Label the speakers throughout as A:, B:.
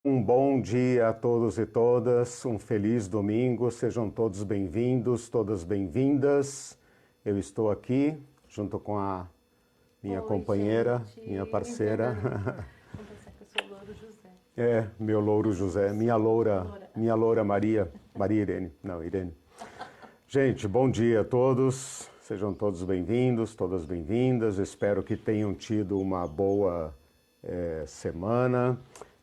A: Um bom dia a todos e todas, um feliz domingo, sejam todos bem-vindos, todas bem-vindas. Eu estou aqui junto com a minha companheira,
B: gente.
A: minha parceira.
B: Vou pensar que eu sou o Louro José.
A: Meu louro José, minha loura Maria Irene, não, Irene. Gente, bom dia a todos, sejam todos bem-vindos, todas bem-vindas, espero que tenham tido uma boa semana.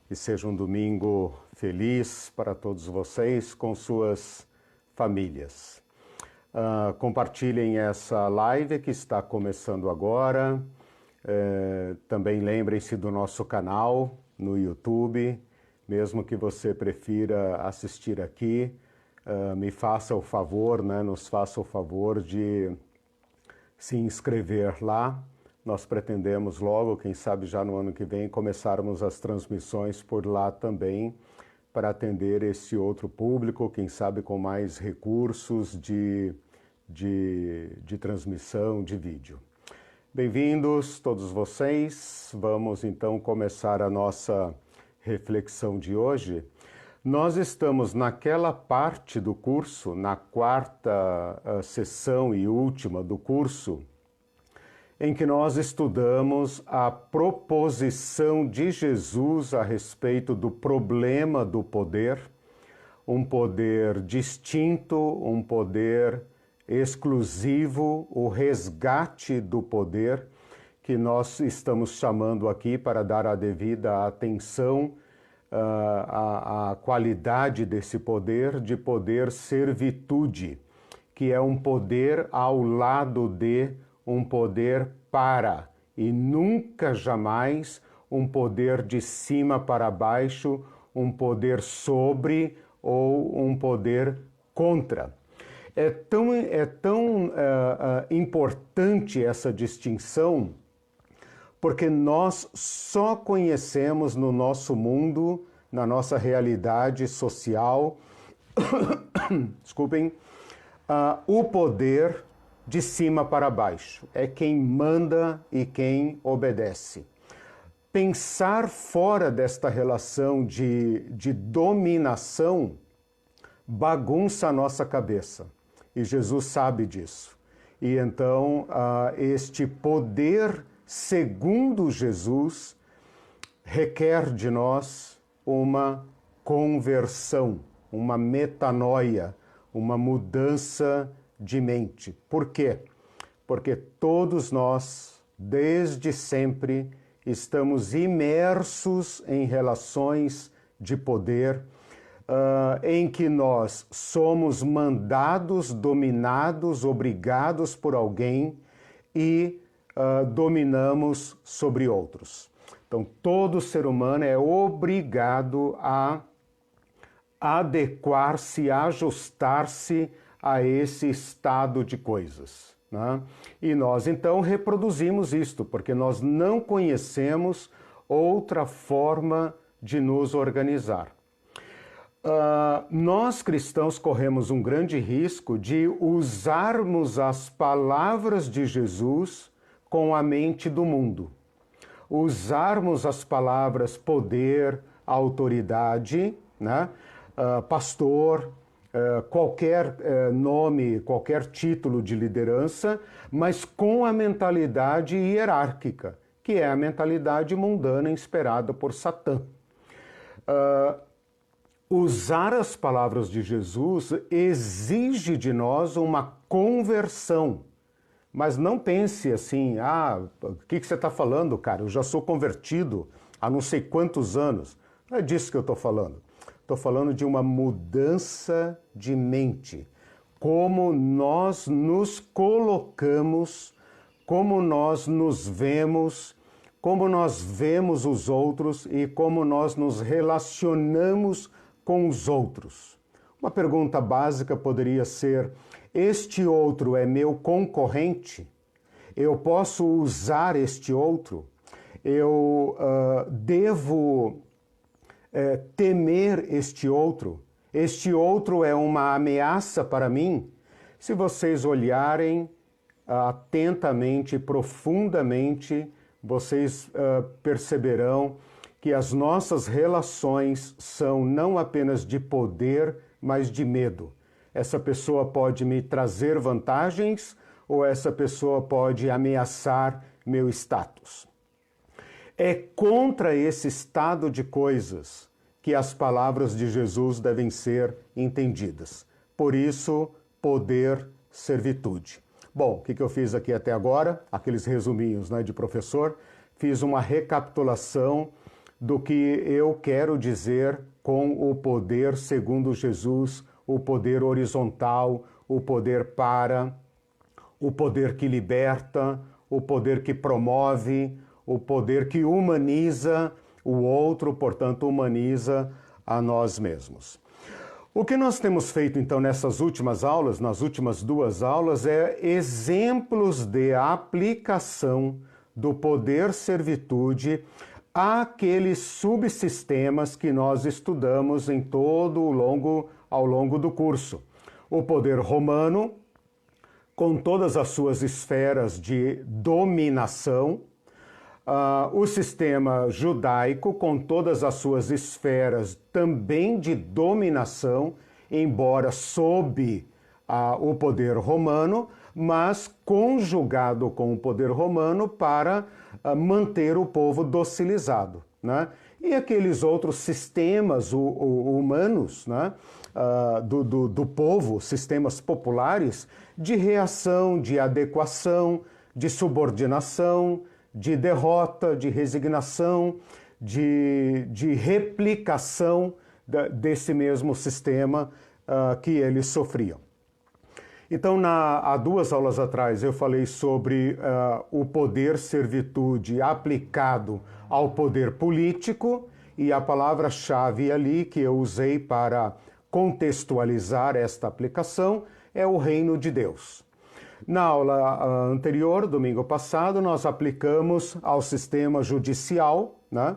A: Que seja um domingo feliz para todos vocês com suas famílias. Compartilhem essa live que está começando agora. Também lembrem-se do nosso canal no YouTube. Mesmo que você prefira assistir aqui, me faça o favor, nos faça o favor de se inscrever lá. Nós pretendemos logo, quem sabe já no ano que vem, começarmos as transmissões por lá também, para atender esse outro público, quem sabe com mais recursos de transmissão de vídeo. Bem-vindos todos vocês, vamos então começar a nossa reflexão de hoje. Nós estamos naquela parte do curso, na quarta sessão e última do curso, em que nós estudamos a proposição de Jesus a respeito do problema do poder, um poder distinto, um poder exclusivo, o resgate do poder, que nós estamos chamando aqui para dar a devida atenção à qualidade desse poder, de poder servitude, que é um poder ao lado de um poder para, e nunca jamais um poder de cima para baixo, um poder sobre ou um poder contra. É tão importante essa distinção, porque nós só conhecemos no nosso mundo, na nossa realidade social, desculpem, o poder de cima para baixo. É quem manda e quem obedece. Pensar fora desta relação de dominação bagunça a nossa cabeça. E Jesus sabe disso. E então, este poder, segundo Jesus, requer de nós uma conversão, uma metanoia, uma mudança de mente. Por quê? Porque todos nós, desde sempre, estamos imersos em relações de poder, em que nós somos mandados, dominados, obrigados por alguém e dominamos sobre outros. Então, todo ser humano é obrigado a adequar-se, ajustar-se a esse estado de coisas. Né? E nós então reproduzimos isto, porque nós não conhecemos outra forma de nos organizar. Nós cristãos corremos um grande risco de usarmos as palavras de Jesus com a mente do mundo. Usarmos as palavras poder, autoridade, né? Pastor, qualquer nome, qualquer título de liderança, mas com a mentalidade hierárquica, que é a mentalidade mundana inspirada por Satã. Usar as palavras de Jesus exige de nós uma conversão. Mas não pense assim, o que você está falando, cara? Eu já sou convertido há não sei quantos anos. Não é disso que eu estou falando. Estou falando de uma mudança de mente. Como nós nos colocamos, como nós nos vemos, como nós vemos os outros e como nós nos relacionamos com os outros. Uma pergunta básica poderia ser: este outro é meu concorrente? Eu posso usar este outro? Eu devo temer este outro? Este outro é uma ameaça para mim? Se vocês olharem atentamente, profundamente, vocês perceberão que as nossas relações são não apenas de poder, mas de medo. Essa pessoa pode me trazer vantagens ou essa pessoa pode ameaçar meu status. É contra esse estado de coisas que as palavras de Jesus devem ser entendidas. Por isso, poder, servitude. Bom, o que eu fiz aqui até agora? Aqueles resuminhos, né, de professor. Fiz uma recapitulação do que eu quero dizer com o poder segundo Jesus, o poder horizontal, o poder o poder que liberta, o poder que promove, o poder que humaniza o outro, portanto, humaniza a nós mesmos. O que nós temos feito, então, nessas últimas aulas, nas últimas 2 aulas, é exemplos de aplicação do poder servitude àqueles subsistemas que nós estudamos em ao longo do curso. O poder romano, com todas as suas esferas de dominação, o sistema judaico, com todas as suas esferas também de dominação, embora sob o poder romano, mas conjugado com o poder romano para manter o povo docilizado, né? E aqueles outros sistemas humanos, né? do povo, sistemas populares, de reação, de adequação, de subordinação, de derrota, de resignação, de replicação desse mesmo sistema que eles sofriam. Então, há 2 aulas atrás, eu falei sobre o poder servitude aplicado ao poder político, e a palavra-chave ali que eu usei para contextualizar esta aplicação é o reino de Deus. Na aula anterior, domingo passado, nós aplicamos ao sistema judicial, né?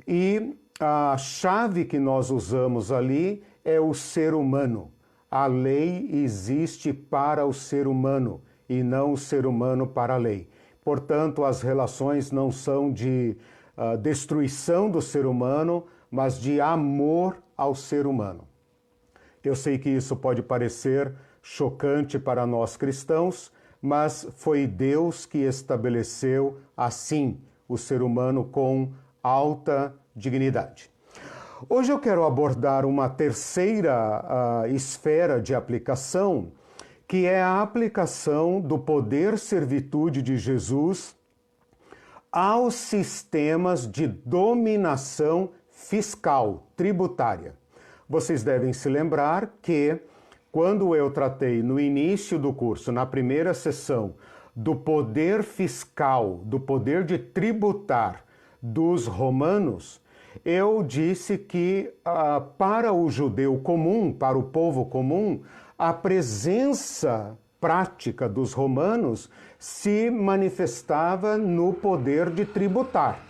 A: E a chave que nós usamos ali é o ser humano. A lei existe para o ser humano e não o ser humano para a lei. Portanto, as relações não são de destruição do ser humano, mas de amor ao ser humano. Eu sei que isso pode parecer chocante para nós cristãos, mas foi Deus que estabeleceu assim o ser humano com alta dignidade. Hoje eu quero abordar uma terceira esfera de aplicação, que é a aplicação do poder servitude de Jesus aos sistemas de dominação fiscal, tributária. Vocês devem se lembrar que, quando eu tratei no início do curso, na primeira sessão, do poder fiscal, do poder de tributar dos romanos, eu disse que para o judeu comum, para o povo comum, a presença prática dos romanos se manifestava no poder de tributar.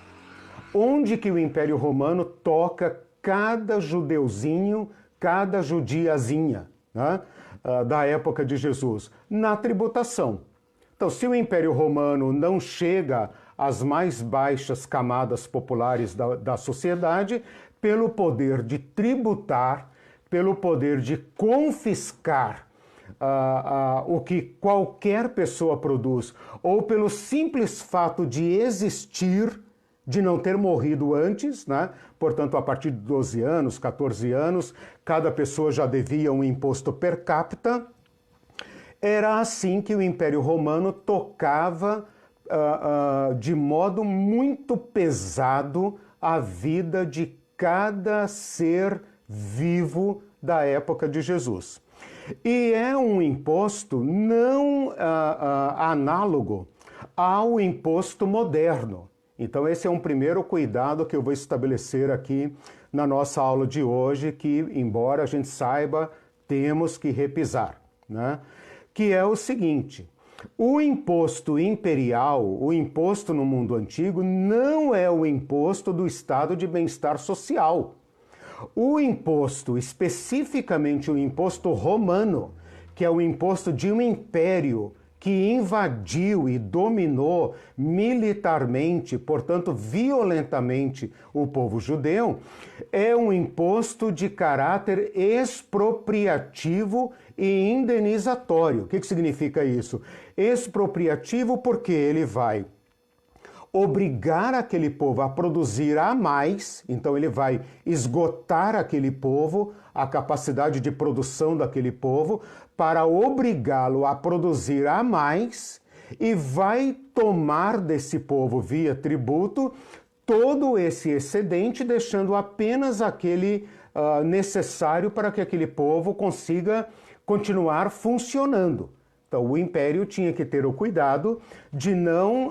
A: Onde que o Império Romano toca cada judeuzinho, cada judiazinha, né, da época de Jesus? Na tributação. Então, se o Império Romano não chega às mais baixas camadas populares da sociedade, pelo poder de tributar, pelo poder de confiscar o que qualquer pessoa produz, ou pelo simples fato de existir, de não ter morrido antes, né? Portanto, a partir de 12 anos, 14 anos, cada pessoa já devia um imposto per capita. Era assim que o Império Romano tocava de modo muito pesado a vida de cada ser vivo da época de Jesus. E é um imposto não análogo ao imposto moderno. Então esse é um primeiro cuidado que eu vou estabelecer aqui na nossa aula de hoje, que, embora a gente saiba, temos que repisar, né? Que é o seguinte: o imposto imperial, o imposto no mundo antigo, não é o imposto do estado de bem-estar social. O imposto, especificamente o imposto romano, que é o imposto de um império que invadiu e dominou militarmente, portanto, violentamente, o povo judeu, é um imposto de caráter expropriativo e indenizatório. O que significa isso? Expropriativo porque ele vai obrigar aquele povo a produzir a mais, então ele vai esgotar aquele povo, a capacidade de produção daquele povo, para obrigá-lo a produzir a mais e vai tomar desse povo via tributo todo esse excedente, deixando apenas aquele necessário para que aquele povo consiga continuar funcionando. Então, o império tinha que ter o cuidado de não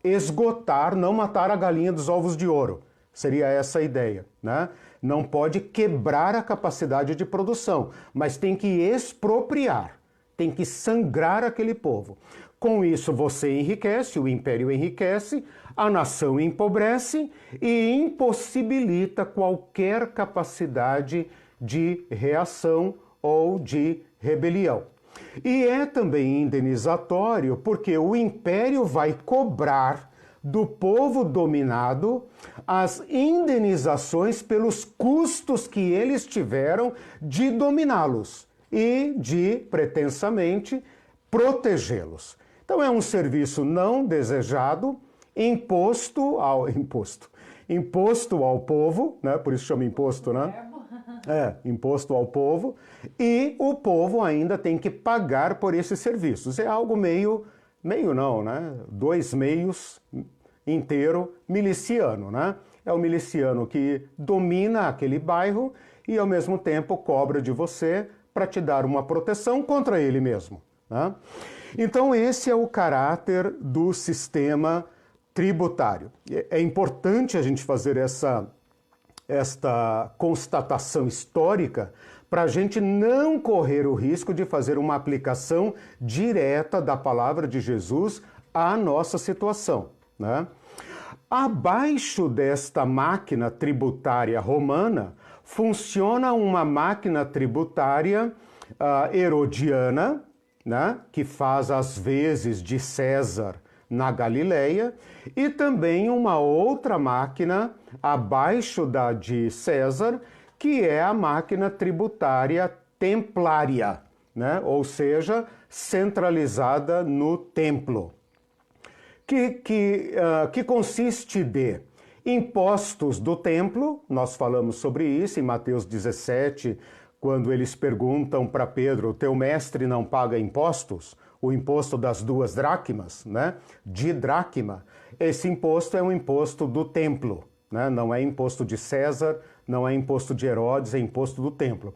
A: esgotar, não matar a galinha dos ovos de ouro. Seria essa a ideia, né? Não pode quebrar a capacidade de produção, mas tem que expropriar, tem que sangrar aquele povo. Com isso, você enriquece, o império enriquece, a nação empobrece e impossibilita qualquer capacidade de reação ou de rebelião. E é também indenizatório porque o império vai cobrar do povo dominado as indenizações pelos custos que eles tiveram de dominá-los e de, pretensamente, protegê-los. Então é um serviço não desejado, imposto ao povo, né? Por isso chama imposto, né? Imposto ao povo, e o povo ainda tem que pagar por esses serviços. É algo meio não, né? Dois meios inteiro miliciano, né? É o miliciano que domina aquele bairro e ao mesmo tempo cobra de você para te dar uma proteção contra ele mesmo, né? Então esse é o caráter do sistema tributário. É importante a gente fazer esta constatação histórica para a gente não correr o risco de fazer uma aplicação direta da palavra de Jesus à nossa situação, né? Abaixo desta máquina tributária romana funciona uma máquina tributária herodiana, né? Que faz as vezes de César na Galileia, e também uma outra máquina abaixo da de César, que é a máquina tributária templária, né? Ou seja, centralizada no templo, que consiste de impostos do templo. Nós falamos sobre isso em Mateus 17, quando eles perguntam para Pedro: teu mestre não paga impostos? O imposto das 2 dracmas, né? De dracma. Esse imposto é um imposto do templo, né? Não é imposto de César, não é imposto de Herodes, é imposto do templo.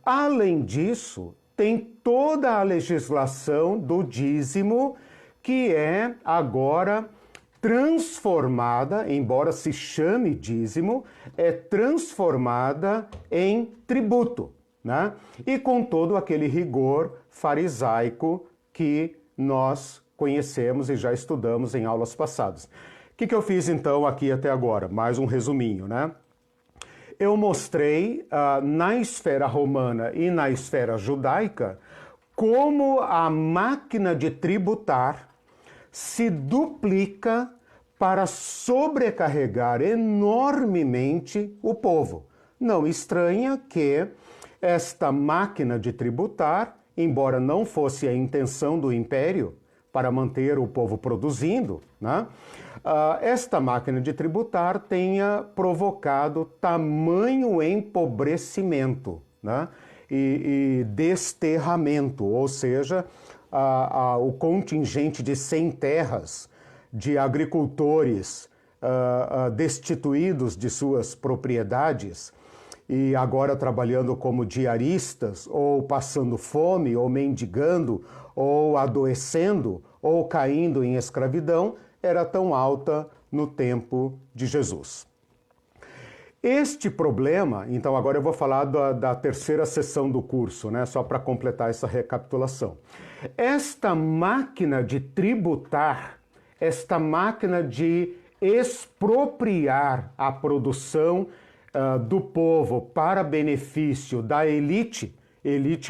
A: Além disso, tem toda a legislação do dízimo, que é agora transformada, embora se chame dízimo, é transformada em tributo, né? E com todo aquele rigor farisaico que nós conhecemos e já estudamos em aulas passadas. O que eu fiz então aqui até agora? Mais um resuminho, né? Eu mostrei na esfera romana e na esfera judaica como a máquina de tributar se duplica para sobrecarregar enormemente o povo. Não estranha que esta máquina de tributar, embora não fosse a intenção do império para manter o povo produzindo, né? Esta máquina de tributar tenha provocado tamanho empobrecimento, né? E desterramento, ou seja, o contingente de sem terras, de agricultores destituídos de suas propriedades e agora trabalhando como diaristas, ou passando fome, ou mendigando, ou adoecendo, ou caindo em escravidão, era tão alta no tempo de Jesus. Este problema, então agora eu vou falar da terceira sessão do curso, né? Só para completar essa recapitulação. Esta máquina de tributar, esta máquina de expropriar a produção do povo para benefício da elite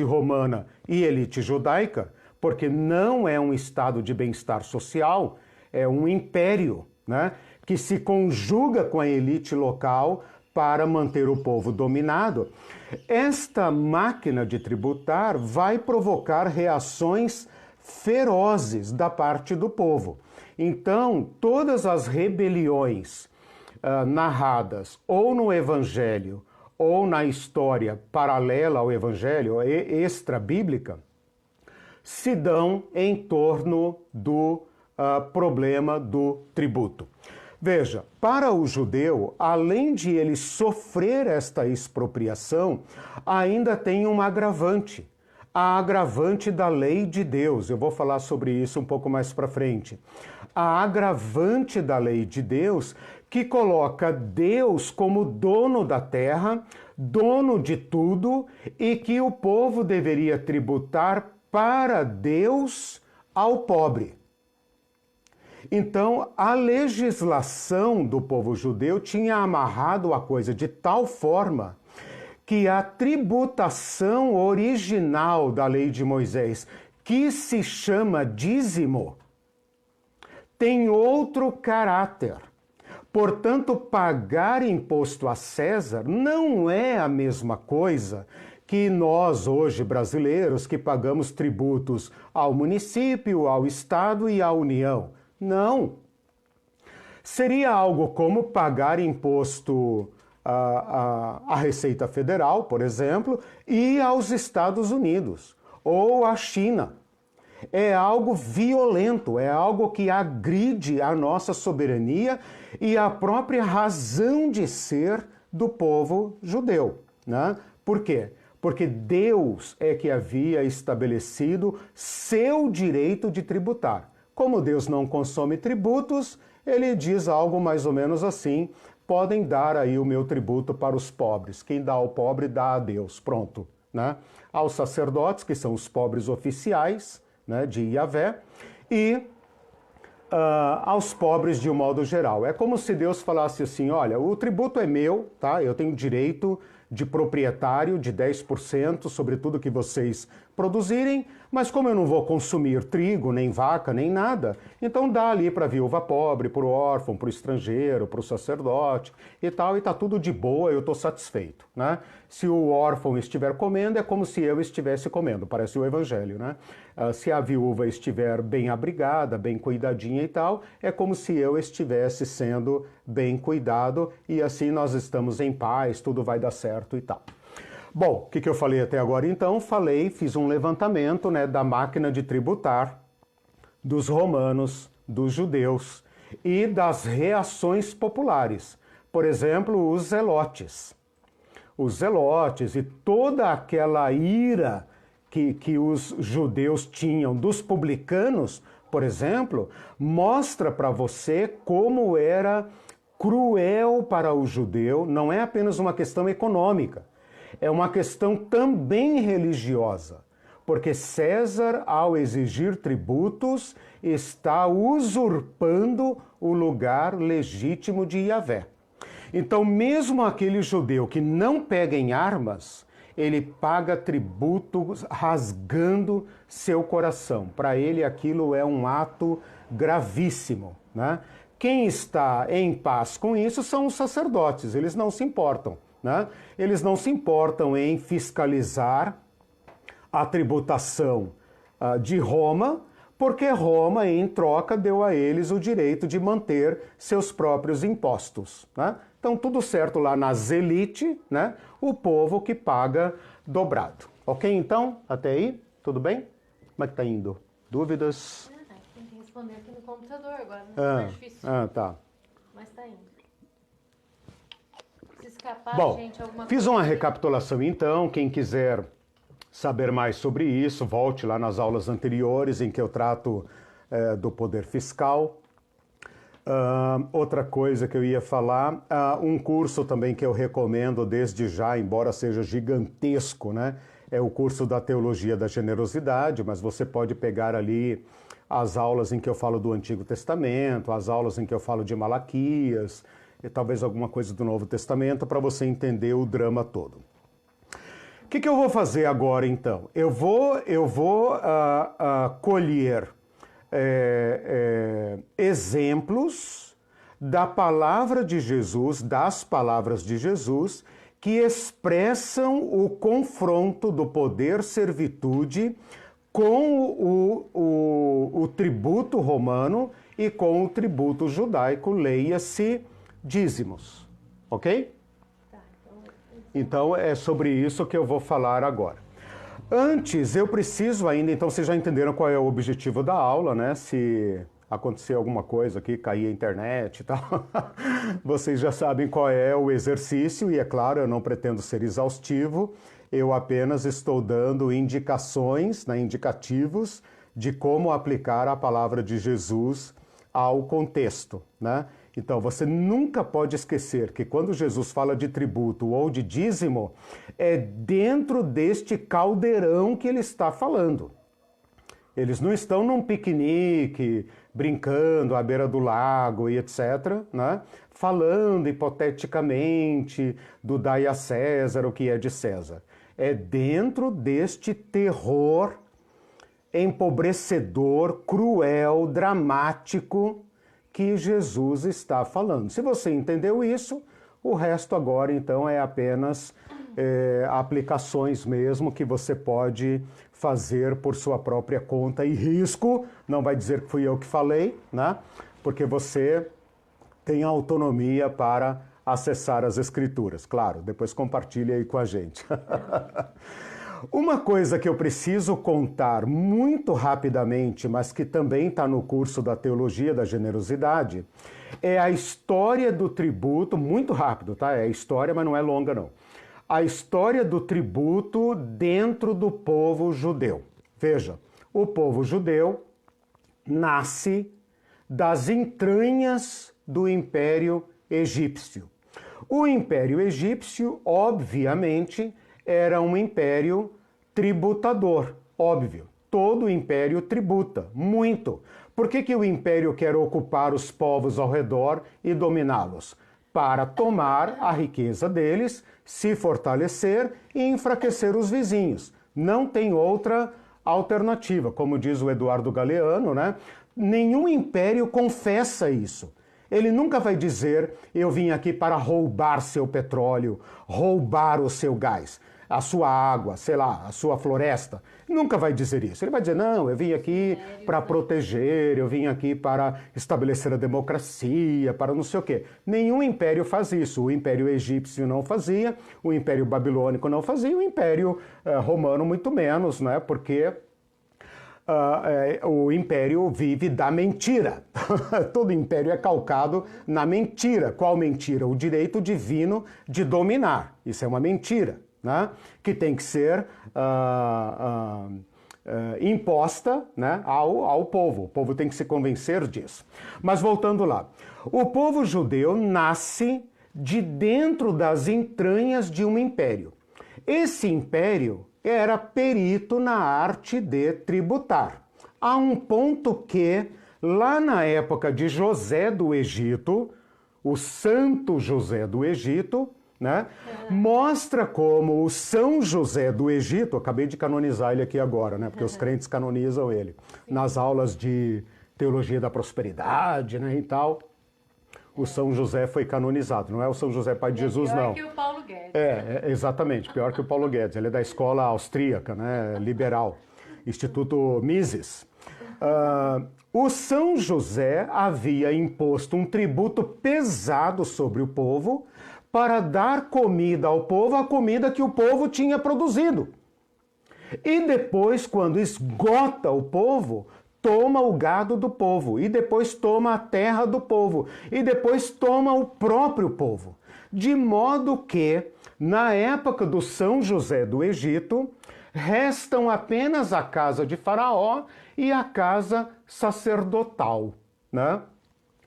A: romana e elite judaica, porque não é um estado de bem-estar social, é um império, né, que se conjuga com a elite local para manter o povo dominado. Esta máquina de tributar vai provocar reações ferozes da parte do povo. Então, todas as rebeliões narradas ou no Evangelho ou na história paralela ao Evangelho, extra-bíblica, se dão em torno do problema do tributo. Veja, para o judeu, além de ele sofrer esta expropriação, ainda tem um agravante, a agravante da lei de Deus. Eu vou falar sobre isso um pouco mais para frente. A agravante da lei de Deus que coloca Deus como dono da terra, dono de tudo, e que o povo deveria tributar para Deus ao pobre. Então, a legislação do povo judeu tinha amarrado a coisa de tal forma que a tributação original da lei de Moisés, que se chama dízimo, tem outro caráter. Portanto, pagar imposto a César não é a mesma coisa que nós, hoje, brasileiros, que pagamos tributos ao município, ao Estado e à União. Não. Seria algo como pagar imposto à Receita Federal, por exemplo, e aos Estados Unidos ou à China. É algo violento, é algo que agride a nossa soberania e a própria razão de ser do povo judeu, né? Por quê? Porque Deus é que havia estabelecido seu direito de tributar. Como Deus não consome tributos, ele diz algo mais ou menos assim: podem dar aí o meu tributo para os pobres. Quem dá ao pobre, dá a Deus. Pronto, né? Aos sacerdotes, que são os pobres oficiais, né, de Yahvé, e aos pobres de um modo geral. É como se Deus falasse assim: olha, o tributo é meu, tá? Eu tenho direito de proprietário de 10% sobre tudo que vocês produzirem, mas como eu não vou consumir trigo, nem vaca, nem nada, então dá ali para a viúva pobre, para o órfão, para o estrangeiro, para o sacerdote e tal, e tá tudo de boa, eu estou satisfeito, né? Se o órfão estiver comendo, é como se eu estivesse comendo, parece o Evangelho, né? Se a viúva estiver bem abrigada, bem cuidadinha e tal, é como se eu estivesse sendo bem cuidado e assim nós estamos em paz, tudo vai dar certo e tal. Bom, o que eu falei até agora então? Fiz um levantamento, né, da máquina de tributar dos romanos, dos judeus e das reações populares. Por exemplo, os zelotes. Os zelotes e toda aquela ira que os judeus tinham dos publicanos, por exemplo, mostra para você como era cruel para o judeu. Não é apenas uma questão econômica, é uma questão também religiosa, porque César, ao exigir tributos, está usurpando o lugar legítimo de Yahvé. Então, mesmo aquele judeu que não pega em armas, ele paga tributos rasgando seu coração. Para ele, aquilo é um ato gravíssimo, né? Quem está em paz com isso são os sacerdotes, eles não se importam, né? Eles não se importam em fiscalizar a tributação de Roma, porque Roma, em troca, deu a eles o direito de manter seus próprios impostos, né? Então, tudo certo lá nas elites, né? O povo que paga dobrado. Ok, então? Até aí? Tudo bem? Como é que tá indo? Dúvidas?
B: Tem que responder aqui no computador agora, não é difícil.
A: Tá.
B: Mas tá indo. Se escapar,
A: Bom,
B: gente, alguma
A: fiz
B: coisa...
A: uma recapitulação então. Quem quiser saber mais sobre isso, volte lá nas aulas anteriores em que eu trato do poder fiscal. Outra coisa que eu ia falar, um curso também que eu recomendo desde já, embora seja gigantesco, né? É o curso da Teologia da Generosidade, mas você pode pegar ali as aulas em que eu falo do Antigo Testamento, as aulas em que eu falo de Malaquias, e talvez alguma coisa do Novo Testamento, para você entender o drama todo. O que eu vou fazer agora, então? Eu vou colher exemplos da palavra de Jesus, das palavras de Jesus, que expressam o confronto do poder-servitude com o tributo romano e com o tributo judaico, leia-se dízimos, ok? Então é sobre isso que eu vou falar agora. Antes, eu preciso ainda, então vocês já entenderam qual é o objetivo da aula, né? Se acontecer alguma coisa aqui, cair a internet e tal, vocês já sabem qual é o exercício e é claro, eu não pretendo ser exaustivo, eu apenas estou dando indicações, né, indicativos de como aplicar a palavra de Jesus ao contexto, né? Então, você nunca pode esquecer que quando Jesus fala de tributo ou de dízimo, é dentro deste caldeirão que ele está falando. Eles não estão num piquenique, brincando à beira do lago e etc., né? Falando hipoteticamente do dai a César o que é de César. É dentro deste terror empobrecedor, cruel, dramático que Jesus está falando. Se você entendeu isso, o resto agora então é apenas aplicações mesmo que você pode fazer por sua própria conta e risco. Não vai dizer que fui eu que falei, né? Porque você tem autonomia para acessar as escrituras. Claro, depois compartilhe aí com a gente. Uma coisa que eu preciso contar muito rapidamente, mas que também está no curso da Teologia da Generosidade, é a história do tributo, muito rápido, tá? É história, mas não é longa, não. A história do tributo dentro do povo judeu. Veja, o povo judeu nasce das entranhas do Império Egípcio. O Império Egípcio, obviamente, era um império tributador, óbvio. Todo império tributa, muito. Por que o império quer ocupar os povos ao redor e dominá-los? Para tomar a riqueza deles, se fortalecer e enfraquecer os vizinhos. Não tem outra alternativa, como diz o Eduardo Galeano, né? Nenhum império confessa isso. Ele nunca vai dizer, eu vim aqui para roubar seu petróleo, roubar o seu gás, a sua água, sei lá, a sua floresta. Nunca vai dizer isso. Ele vai dizer, não, eu vim aqui para proteger, eu vim aqui para estabelecer a democracia, para não sei o quê. Nenhum império faz isso. O Império Egípcio não fazia, o Império Babilônico não fazia, o Império Romano muito menos, né? Porque o império vive da mentira. Todo império é calcado na mentira. Qual mentira? O direito divino de dominar. Isso é uma mentira, né? Que tem que ser imposta, né, ao povo. O povo tem que se convencer disso. Mas voltando lá. O povo judeu nasce de dentro das entranhas de um império. Esse império era perito na arte de tributar. A um ponto que, lá na época de José do Egito, o santo José do Egito, né, mostra como o São José do Egito, acabei de canonizar ele aqui agora, né, porque os crentes canonizam ele, nas aulas de Teologia da Prosperidade, né, e tal. O São José foi canonizado, não é o São José Pai de Jesus, não.
B: Pior que o Paulo Guedes.
A: Exatamente, pior que o Paulo Guedes. Ele é da escola austríaca, né, liberal, Instituto Mises. O São José havia imposto um tributo pesado sobre o povo para dar comida ao povo, a comida que o povo tinha produzido. E depois, quando esgota o povo, toma o gado do povo, e depois toma a terra do povo, e depois toma o próprio povo. De modo que, na época do São José do Egito, restam apenas a casa de Faraó e a casa sacerdotal, né?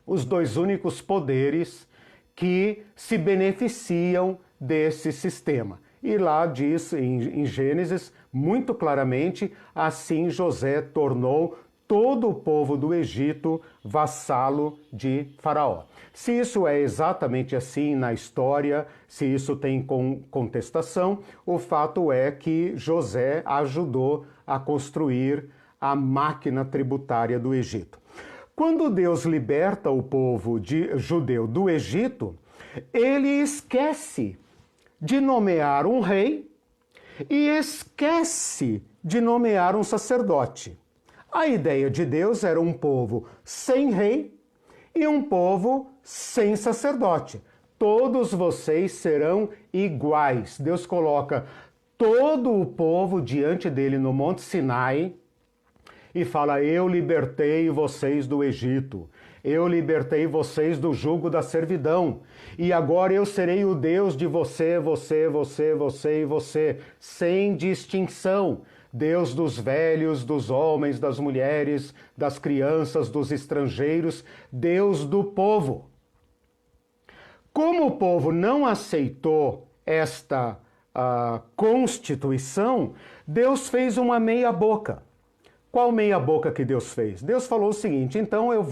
A: Os dois únicos poderes que se beneficiam desse sistema. E lá diz, em Gênesis, muito claramente, assim José tornou todo o povo do Egito vassalo de Faraó. Se isso é exatamente assim na história, se isso tem contestação, o fato é que José ajudou a construir a máquina tributária do Egito. Quando Deus liberta o povo judeu do Egito, ele esquece de nomear um rei e esquece de nomear um sacerdote. A ideia de Deus era um povo sem rei e um povo sem sacerdote. Todos vocês serão iguais. Deus coloca todo o povo diante dele no Monte Sinai e fala: eu libertei vocês do Egito, eu libertei vocês do jugo da servidão, e agora eu serei o Deus de você, você, você, você e você, sem distinção. Deus dos velhos, dos homens, das mulheres, das crianças, dos estrangeiros, Deus do povo. Como o povo não aceitou esta constituição, Deus fez uma meia boca. Qual meia boca que Deus fez? Deus falou o seguinte: então eu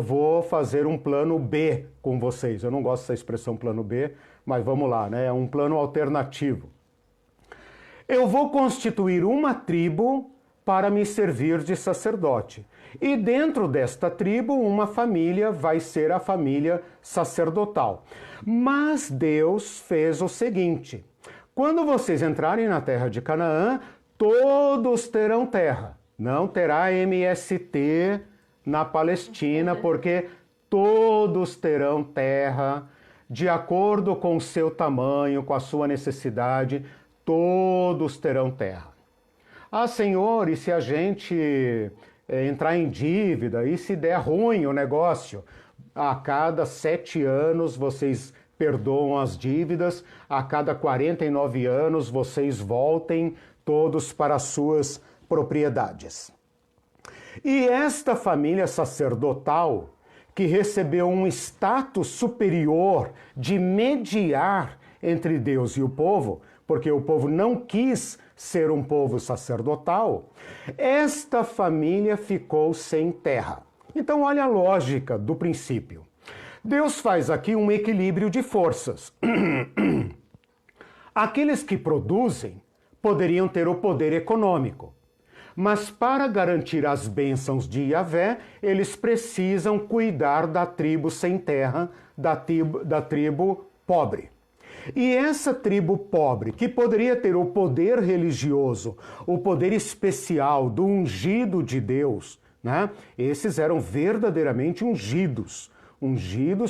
A: vou fazer um plano B com vocês. Eu não gosto dessa expressão plano B, mas vamos lá, né? É um plano alternativo. Eu vou constituir uma tribo para me servir de sacerdote. E dentro desta tribo, uma família vai ser a família sacerdotal. Mas Deus fez o seguinte: quando vocês entrarem na terra de Canaã, todos terão terra. Não terá MST na Palestina, porque todos terão terra de acordo com o seu tamanho, com a sua necessidade. Todos terão terra. Ah, Senhor, e se a gente entrar em dívida, e se der ruim o negócio? A cada 7 anos vocês perdoam as dívidas, a cada 49 anos vocês voltem todos para as suas propriedades. E esta família sacerdotal, que recebeu um status superior de mediar entre Deus e o povo, porque o povo não quis ser um povo sacerdotal, esta família ficou sem terra. Então, olha a lógica do princípio. Deus faz aqui um equilíbrio de forças. Aqueles que produzem poderiam ter o poder econômico, mas para garantir as bênçãos de Yahvé, eles precisam cuidar da tribo sem terra, da tribo pobre. E essa tribo pobre, que poderia ter o poder religioso, o poder especial do ungido de Deus, né? Esses eram verdadeiramente ungidos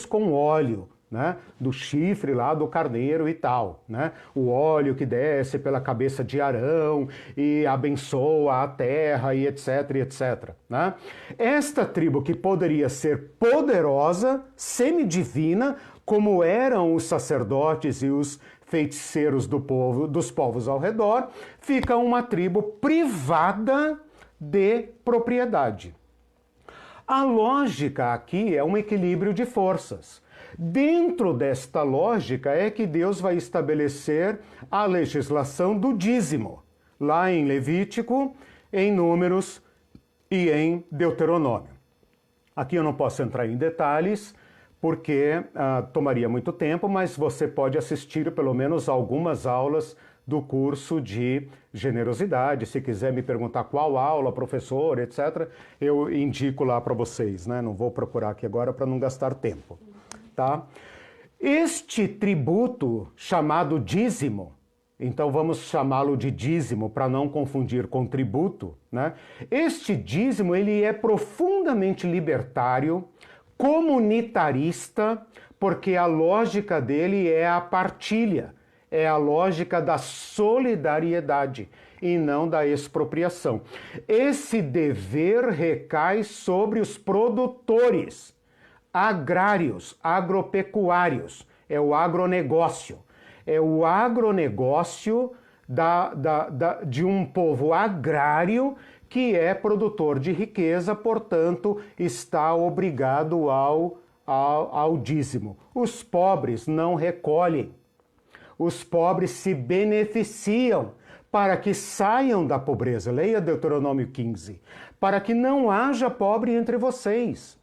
A: com óleo, né? Do chifre lá do carneiro e tal, né? O óleo que desce pela cabeça de Arão e abençoa a terra e etc, etc, né? Esta tribo que poderia ser poderosa, semidivina, como eram os sacerdotes e os feiticeiros dos povos ao redor, fica uma tribo privada de propriedade. A lógica aqui é um equilíbrio de forças. Dentro desta lógica é que Deus vai estabelecer a legislação do dízimo, lá em Levítico, em Números e em Deuteronômio. Aqui eu não posso entrar em detalhes, porque tomaria muito tempo, mas você pode assistir pelo menos algumas aulas do curso de generosidade. Se quiser me perguntar qual aula, professor, etc., eu indico lá para vocês, né? Não vou procurar aqui agora para não gastar tempo, tá? Este tributo chamado dízimo, então vamos chamá-lo de dízimo para não confundir com tributo, né? Este dízimo, ele é profundamente libertário, comunitarista, porque a lógica dele é a partilha, é a lógica da solidariedade e não da expropriação. Esse dever recai sobre os produtores agrários, agropecuários, é o agronegócio. É o agronegócio de um povo agrário que é produtor de riqueza, portanto, está obrigado ao dízimo. Os pobres não recolhem. os pobres se beneficiam para que saiam da pobreza. Leia Deuteronômio 15. Para que não haja pobre entre vocês.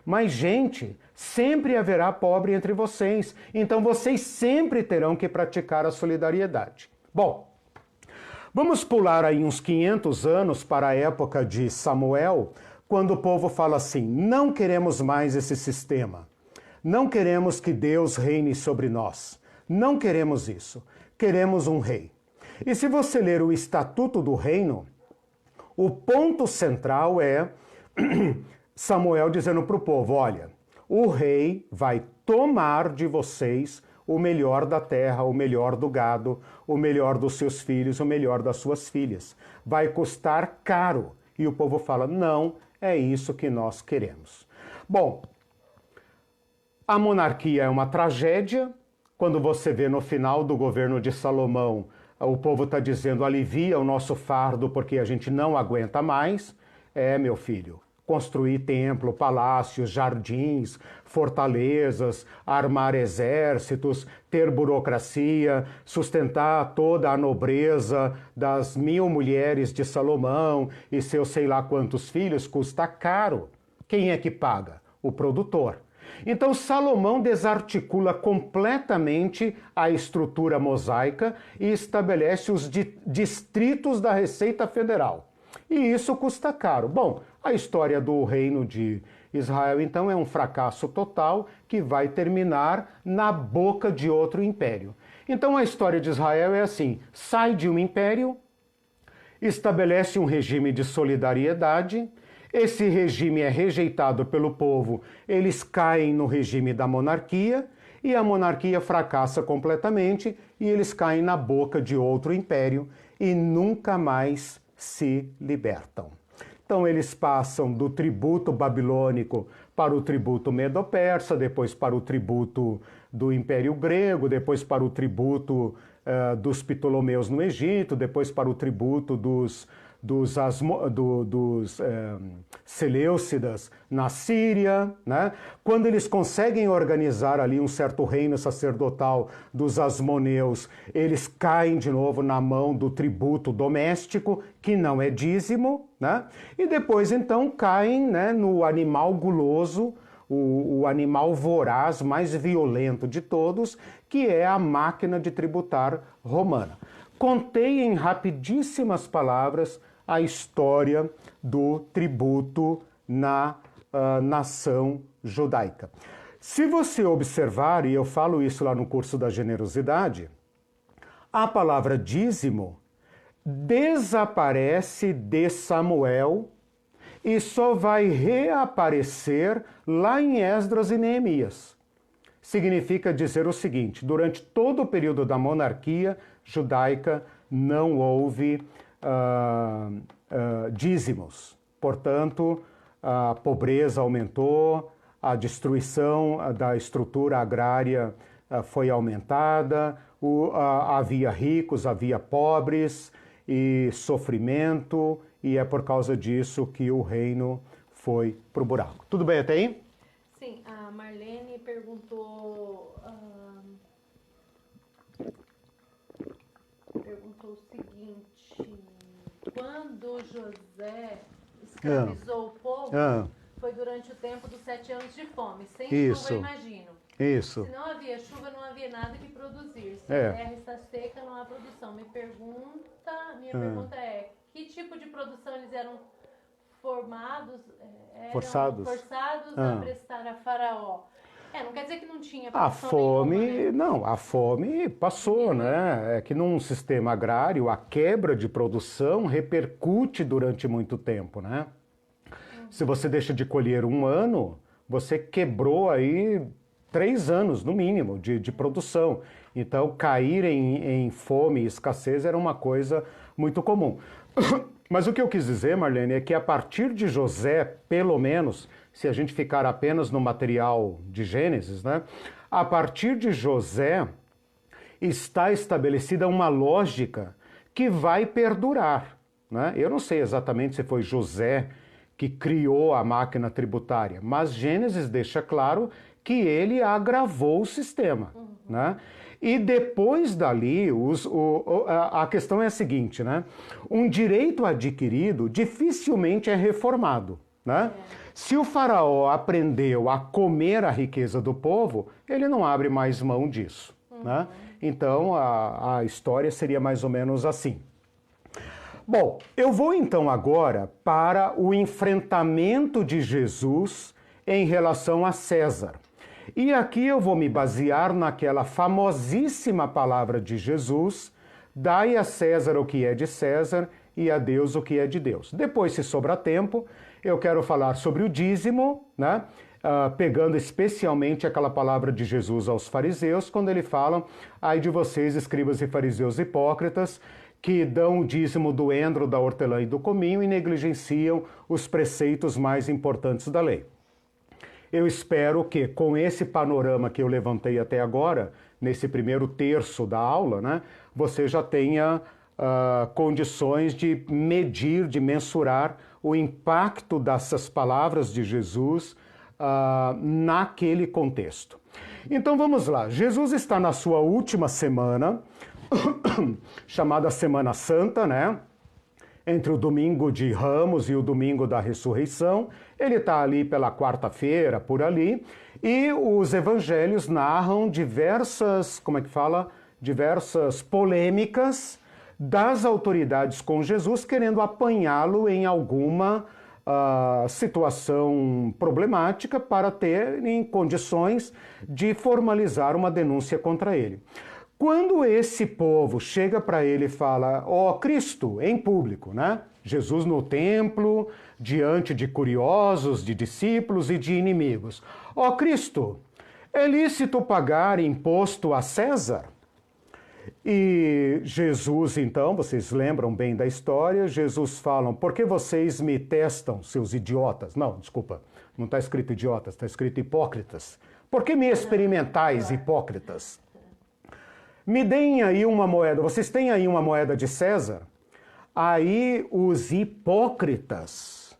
A: Mas, gente, sempre haverá pobre entre vocês. Então, vocês sempre terão que praticar a solidariedade. Bom, vamos pular aí uns 500 anos para a época de Samuel, quando o povo fala assim: não queremos mais esse sistema. Não queremos que Deus reine sobre nós. Não queremos isso. Queremos um rei. E se você ler o Estatuto do Reino, o ponto central é Samuel dizendo para o povo: olha, o rei vai tomar de vocês o melhor da terra, o melhor do gado, o melhor dos seus filhos, o melhor das suas filhas. Vai custar caro. E o povo fala: não, é isso que nós queremos. Bom, a monarquia é uma tragédia. Quando você vê no final do governo de Salomão, o povo está dizendo: alivia o nosso fardo porque a gente não aguenta mais. É, meu filho, construir templo, palácios, jardins, fortalezas, armar exércitos, ter burocracia, sustentar toda a nobreza das 1000 mulheres de Salomão e seus sei lá quantos filhos custa caro. Quem é que paga? O produtor. Então Salomão desarticula completamente a estrutura mosaica e estabelece os distritos da Receita Federal. E isso custa caro. Bom, a história do reino de Israel, então, é um fracasso total que vai terminar na boca de outro império. Então a história de Israel é assim: sai de um império, estabelece um regime de solidariedade. Esse regime é rejeitado pelo povo, eles caem no regime da monarquia e a monarquia fracassa completamente e eles caem na boca de outro império e nunca mais se libertam. Então eles passam do tributo babilônico para o tributo medo-persa, depois para o tributo do Império Grego, depois para o tributo dos Ptolomeus no Egito, depois para o tributo dos Seleucidas na Síria, né? Quando eles conseguem organizar ali um certo reino sacerdotal dos Asmoneus, eles caem de novo na mão do tributo doméstico, que não é dízimo, né? E depois então caem, né, no animal guloso, o animal voraz mais violento de todos, que é a máquina de tributar romana. Contei em rapidíssimas palavras a história do tributo na nação judaica. Se você observar, e eu falo isso lá no curso da generosidade, a palavra dízimo desaparece de Samuel e só vai reaparecer lá em Esdras e Neemias. Significa dizer o seguinte: durante todo o período da monarquia judaica não houve dízimos. Portanto, a pobreza aumentou, a destruição da estrutura agrária foi aumentada, havia ricos, havia pobres e sofrimento, e é por causa disso que o reino foi para o buraco. Tudo bem até aí?
B: Sim, a Marlene perguntou o seguinte: quando José escravizou o povo, foi durante o tempo dos 7 anos de fome, sem chuva, imagino.
A: Isso.
B: Se não havia chuva, não havia nada que produzir. Se a terra está seca, não há produção. Minha pergunta é: que tipo de produção eles eram forçados a prestar a Faraó? Não quer dizer que não tinha produção nenhuma, né?
A: A fome passou, né? É que num sistema agrário, a quebra de produção repercute durante muito tempo, né? Se você deixa de colher um ano, você quebrou aí 3 anos, no mínimo, de produção. Então, cair em fome e escassez era uma coisa muito comum. Mas o que eu quis dizer, Marlene, é que a partir de José, pelo menos, se a gente ficar apenas no material de Gênesis, né? A partir de José está estabelecida uma lógica que vai perdurar, né? Eu não sei exatamente se foi José que criou a máquina tributária, mas Gênesis deixa claro que ele agravou o sistema, né? E depois dali, a questão é a seguinte, né? Um direito adquirido dificilmente é reformado, né? Se o faraó aprendeu a comer a riqueza do povo, ele não abre mais mão disso, né? Então, a história seria mais ou menos assim. Bom, eu vou então agora para o enfrentamento de Jesus em relação a César. E aqui eu vou me basear naquela famosíssima palavra de Jesus: dai a César o que é de César e a Deus o que é de Deus. Depois, se sobrar tempo, eu quero falar sobre o dízimo, né? Pegando especialmente aquela palavra de Jesus aos fariseus, quando ele fala: ai de vocês, escribas e fariseus hipócritas, que dão o dízimo do endro, da hortelã e do cominho e negligenciam os preceitos mais importantes da lei. Eu espero que, com esse panorama que eu levantei até agora, nesse primeiro terço da aula, né, você já tenha condições de medir, de mensurar o impacto dessas palavras de Jesus naquele contexto. Então vamos lá. Jesus está na sua última semana, chamada Semana Santa, né? Entre o domingo de Ramos e o domingo da ressurreição. Ele está ali pela quarta-feira, por ali, e os evangelhos narram diversas polêmicas das autoridades com Jesus, querendo apanhá-lo em alguma situação problemática para terem condições de formalizar uma denúncia contra ele. Quando esse povo chega para ele e fala: ó Cristo, em público, né? Jesus no templo, diante de curiosos, de discípulos e de inimigos. Ó Cristo, é lícito pagar imposto a César? E Jesus, então, vocês lembram bem da história, Jesus fala: por que vocês me testam, seus idiotas? Não, desculpa, não está escrito idiotas, está escrito hipócritas. Por que me experimentais, hipócritas? Me deem aí uma moeda, vocês têm aí uma moeda de César? Aí os hipócritas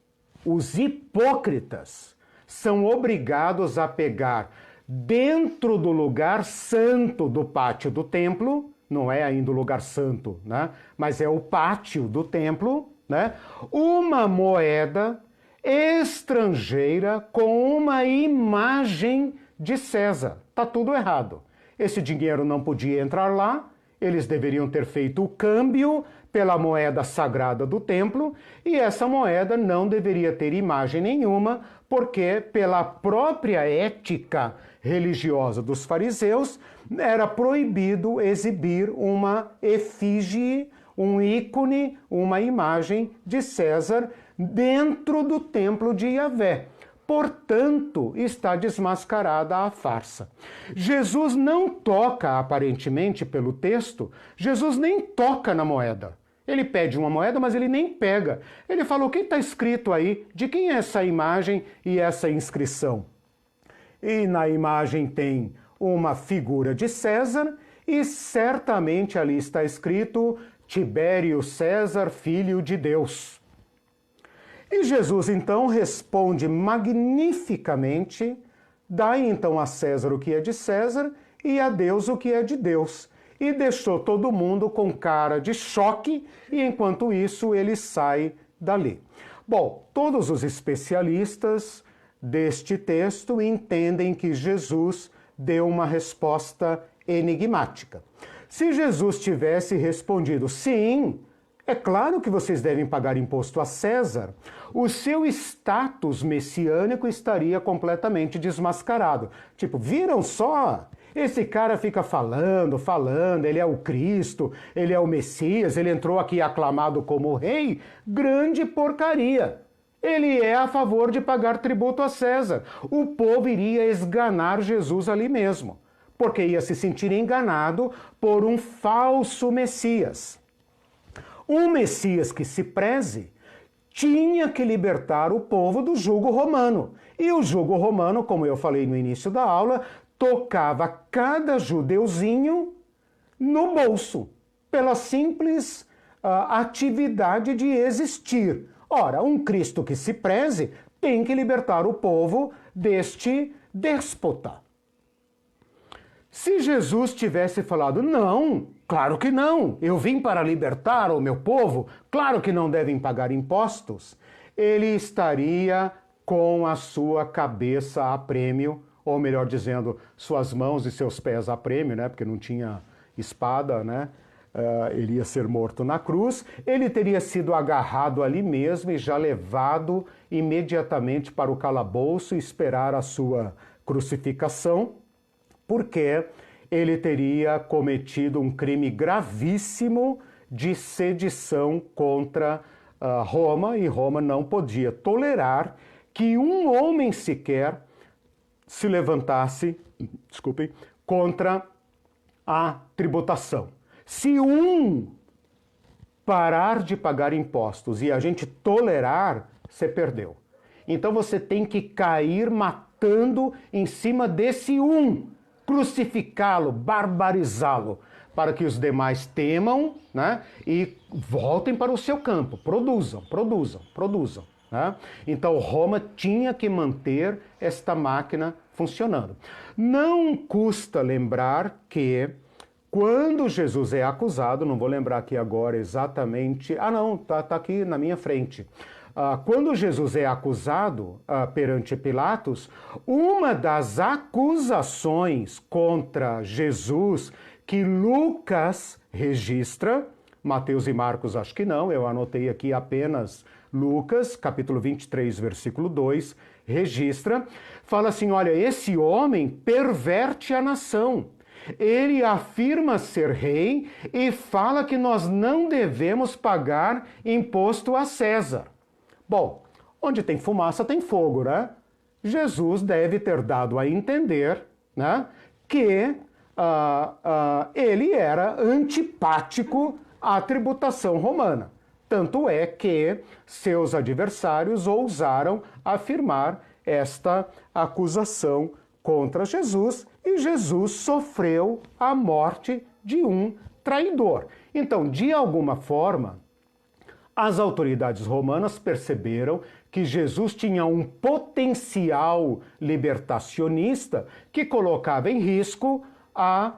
A: são obrigados a pegar dentro do lugar santo do pátio do templo, não é ainda o lugar santo, né? Mas é o pátio do templo, né? Uma moeda estrangeira com uma imagem de César. Tá tudo errado. Esse dinheiro não podia entrar lá, eles deveriam ter feito o câmbio pela moeda sagrada do templo, e essa moeda não deveria ter imagem nenhuma, porque pela própria ética religiosa dos fariseus, era proibido exibir uma efígie, um ícone, uma imagem de César dentro do templo de Yahvé. Portanto, está desmascarada a farsa. Jesus não toca, aparentemente, pelo texto, Jesus nem toca na moeda. Ele pede uma moeda, mas ele nem pega. Ele fala: o que está escrito aí? De quem é essa imagem e essa inscrição? E na imagem tem uma figura de César e certamente ali está escrito Tibério César, filho de Deus. E Jesus então responde magnificamente: dai então a César o que é de César e a Deus o que é de Deus. E deixou todo mundo com cara de choque, e enquanto isso ele sai dali. Bom, todos os especialistas deste texto entendem que Jesus deu uma resposta enigmática. Se Jesus tivesse respondido: sim, é claro que vocês devem pagar imposto a César, o seu status messiânico estaria completamente desmascarado. Tipo, viram só? Esse cara fica falando, ele é o Cristo, ele é o Messias, ele entrou aqui aclamado como rei. Grande porcaria! Ele é a favor de pagar tributo a César. O povo iria esganar Jesus ali mesmo, porque ia se sentir enganado por um falso Messias. Um Messias que se preze tinha que libertar o povo do jugo romano. E o jugo romano, como eu falei no início da aula, tocava cada judeuzinho no bolso, pela simples atividade de existir. Ora, um Cristo que se preze tem que libertar o povo deste déspota. Se Jesus tivesse falado, não, claro que não, eu vim para libertar o meu povo, claro que não devem pagar impostos, ele estaria com a sua cabeça a prêmio, ou melhor dizendo, suas mãos e seus pés a prêmio, né? Porque não tinha espada, né? Ele ia ser morto na cruz, ele teria sido agarrado ali mesmo e já levado imediatamente para o calabouço e esperar a sua crucificação, porque ele teria cometido um crime gravíssimo de sedição contra Roma, e Roma não podia tolerar que um homem sequer se levantasse, contra a tributação. Se um parar de pagar impostos e a gente tolerar, você perdeu. Então você tem que cair matando em cima desse um, crucificá-lo, barbarizá-lo, para que os demais temam, né, e voltem para o seu campo, produzam. Né? Então Roma tinha que manter esta máquina funcionando. Não custa lembrar que quando Jesus é acusado, não vou lembrar aqui agora exatamente, tá aqui na minha frente. Quando Jesus é acusado perante Pilatos, uma das acusações contra Jesus que Lucas registra, Mateus e Marcos acho que não, eu anotei aqui apenas Lucas, capítulo 23, versículo 2, registra, fala assim, olha, esse homem perverte a nação. Ele afirma ser rei e fala que nós não devemos pagar imposto a César. Bom, onde tem fumaça tem fogo, né? Jesus deve ter dado a entender, né, que ele era antipático à tributação romana. Tanto é que seus adversários ousaram afirmar esta acusação contra Jesus, e Jesus sofreu a morte de um traidor. Então, de alguma forma, as autoridades romanas perceberam que Jesus tinha um potencial libertacionista que colocava em risco a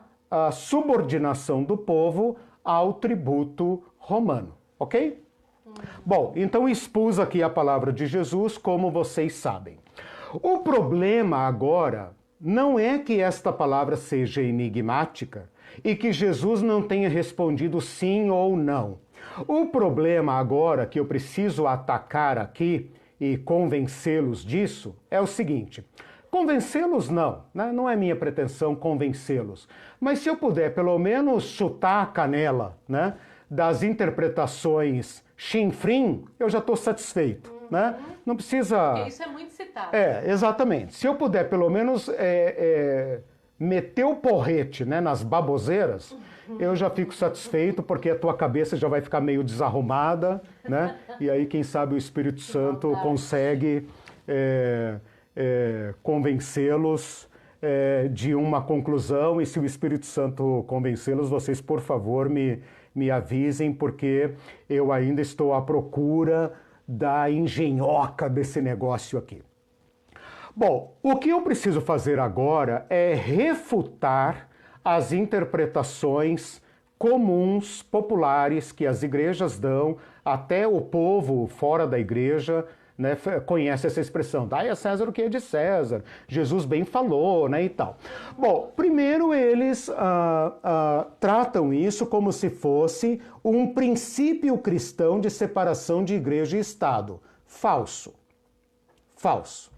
A: subordinação do povo ao tributo romano, ok? Bom, então expus aqui a palavra de Jesus, como vocês sabem. O problema agora não é que esta palavra seja enigmática e que Jesus não tenha respondido sim ou não. O problema agora que eu preciso atacar aqui e convencê-los disso é o seguinte: convencê-los não, né? Não é minha pretensão convencê-los, mas se eu puder pelo menos chutar a canela, né, das interpretações chinfrim, eu já estou satisfeito, né? Não precisa...
B: Porque isso é muito citado.
A: Exatamente. Se eu puder pelo menos meter o porrete, né, nas baboseiras, eu já fico satisfeito, porque a tua cabeça já vai ficar meio desarrumada, né? E aí, quem sabe, o Espírito Santo consegue convencê-los de uma conclusão, e se o Espírito Santo convencê-los, vocês, por favor, me avisem, porque eu ainda estou à procura da engenhoca desse negócio aqui. Bom, o que eu preciso fazer agora é refutar as interpretações comuns, populares, que as igrejas dão, até o povo fora da igreja, né, conhece essa expressão, dai a César o que é de César, Jesus bem falou, né, e tal. Bom, primeiro eles tratam isso como se fosse um princípio cristão de separação de igreja e Estado. Falso. Falso.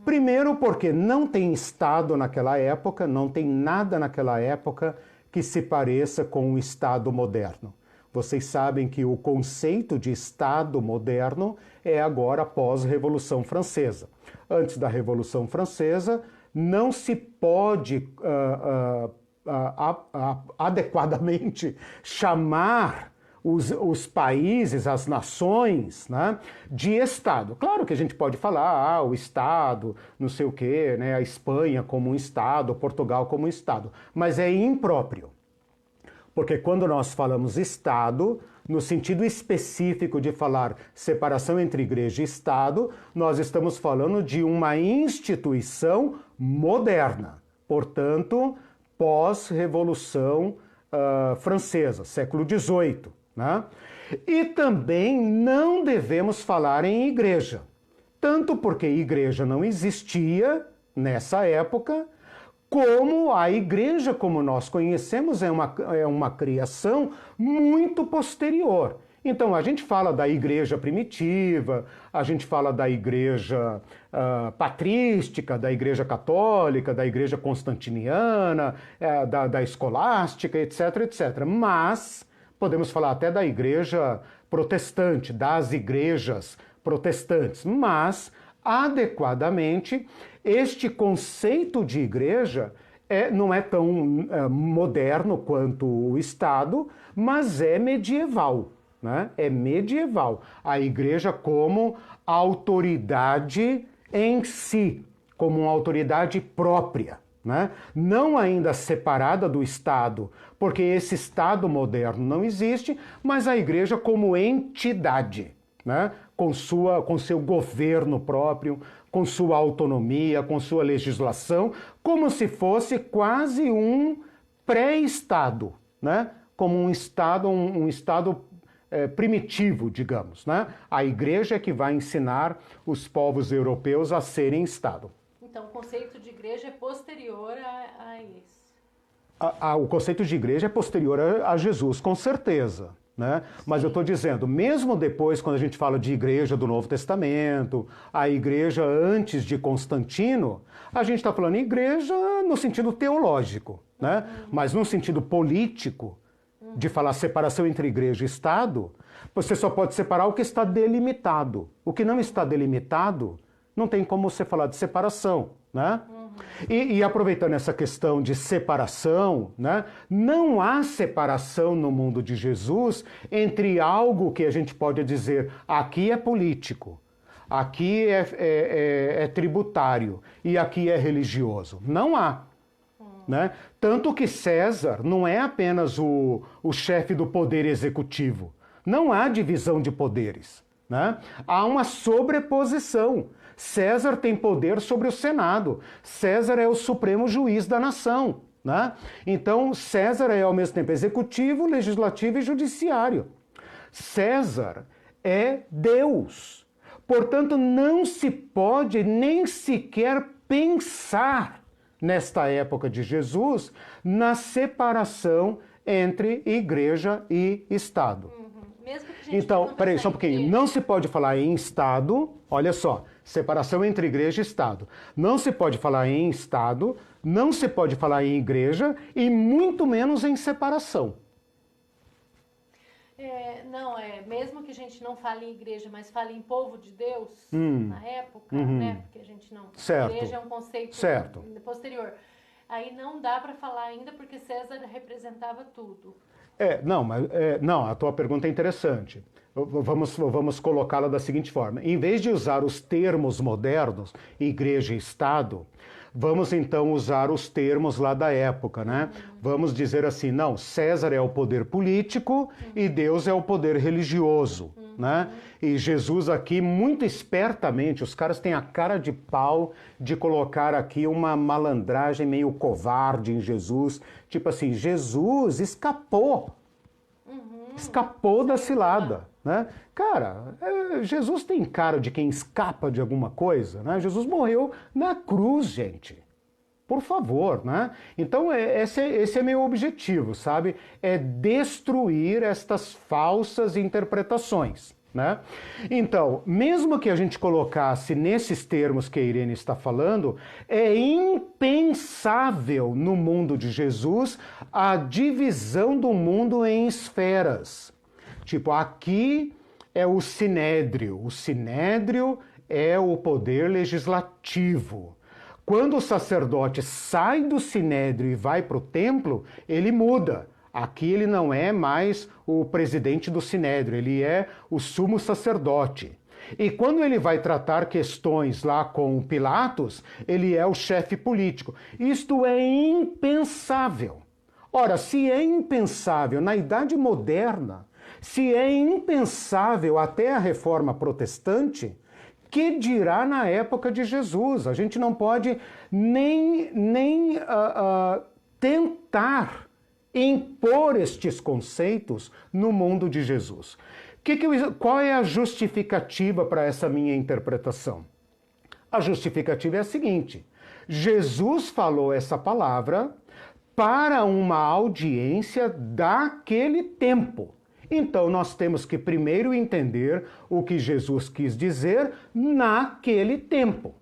A: Primeiro porque não tem Estado naquela época, não tem nada naquela época que se pareça com o Estado moderno. Vocês sabem que o conceito de Estado moderno é agora pós-Revolução Francesa. Antes da Revolução Francesa, não se pode adequadamente chamar os países, as nações, né, de Estado. Claro que a gente pode falar, o Estado, não sei o quê, né, a Espanha como um Estado, Portugal como um Estado, mas é impróprio. Porque quando nós falamos Estado, no sentido específico de falar separação entre igreja e Estado, nós estamos falando de uma instituição moderna. Portanto, pós-Revolução Francesa, século XVIII. Né? E também não devemos falar em igreja, tanto porque igreja não existia nessa época, como a igreja como nós conhecemos é uma criação muito posterior. Então, a gente fala da igreja primitiva, a gente fala da igreja patrística, da igreja católica, da igreja constantiniana, da escolástica, etc, etc. Mas podemos falar até da igreja protestante, das igrejas protestantes. Mas, adequadamente, este conceito de igreja não é tão moderno quanto o Estado, mas é medieval. Né? É medieval. A igreja como autoridade em si, como uma autoridade própria. Né? Não ainda separada do Estado, porque esse Estado moderno não existe, mas a igreja como entidade, né? Com seu governo próprio, com sua autonomia, com sua legislação, como se fosse quase um pré-Estado, né? Como um Estado primitivo, digamos. Né? A igreja é que vai ensinar os povos europeus a serem Estado.
B: Então, o conceito de igreja é posterior a isso.
A: O conceito de igreja é posterior a Jesus, com certeza. Né? Mas eu estou dizendo, mesmo depois, quando a gente fala de igreja do Novo Testamento, a igreja antes de Constantino, a gente está falando igreja no sentido teológico, né? Mas no sentido político, de falar separação entre igreja e Estado, você só pode separar o que está delimitado. O que não está delimitado, não tem como você falar de separação, né? E aproveitando essa questão de separação, né? Não há separação no mundo de Jesus entre algo que a gente pode dizer aqui é político, aqui é tributário e aqui é religioso. Não há. Né? Tanto que César não é apenas o chefe do poder executivo. Não há divisão de poderes. Né? Há uma sobreposição. César tem poder sobre o Senado. César é o supremo juiz da nação. Né? Então, César é ao mesmo tempo executivo, legislativo e judiciário. César é Deus. Portanto, não se pode nem sequer pensar nesta época de Jesus, na separação entre igreja e Estado.
B: Mesmo que a gente
A: então, peraí, só um pouquinho. Não se pode falar em Estado, olha só, separação entre igreja e Estado. Não se pode falar em Estado, não se pode falar em igreja e muito menos em separação.
B: Mesmo que a gente não fale em igreja, mas fale em povo de Deus, na época, né? Porque a gente não...
A: Certo.
B: Igreja é um conceito posterior. Aí não dá para falar ainda porque César representava tudo.
A: Não, a tua pergunta é interessante. Vamos colocá-la da seguinte forma. Em vez de usar os termos modernos, igreja e Estado, vamos então usar os termos lá da época, né? Vamos dizer assim, não, César é o poder político e Deus é o poder religioso, né? E Jesus aqui, muito espertamente, os caras têm a cara de pau de colocar aqui uma malandragem meio covarde em Jesus, tipo assim, Jesus escapou da cilada, né? Cara, Jesus tem cara de quem escapa de alguma coisa, né? Jesus morreu na cruz, gente. Por favor, né? Então, esse é meu objetivo, sabe? É destruir estas falsas interpretações, né? Então, mesmo que a gente colocasse nesses termos que a Irene está falando, é impensável no mundo de Jesus a divisão do mundo em esferas. Tipo, aqui é o sinédrio. O sinédrio é o poder legislativo. Quando o sacerdote sai do sinédrio e vai para o templo, ele muda. Aqui ele não é mais o presidente do sinédrio, ele é o sumo sacerdote. E quando ele vai tratar questões lá com Pilatos, ele é o chefe político. Isto é impensável. Ora, se é impensável na Idade Moderna, se é impensável até a Reforma Protestante, que dirá na época de Jesus? A gente não pode nem tentar impor estes conceitos no mundo de Jesus. Qual é a justificativa para essa minha interpretação? A justificativa é a seguinte: Jesus falou essa palavra para uma audiência daquele tempo. Então nós temos que primeiro entender o que Jesus quis dizer naquele tempo.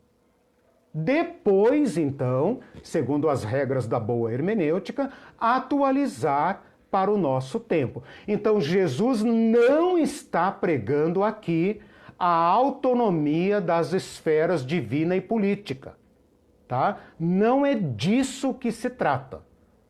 A: Depois, então, segundo as regras da boa hermenêutica, atualizar para o nosso tempo. Então, Jesus não está pregando aqui a autonomia das esferas divina e política, tá? Não é disso que se trata,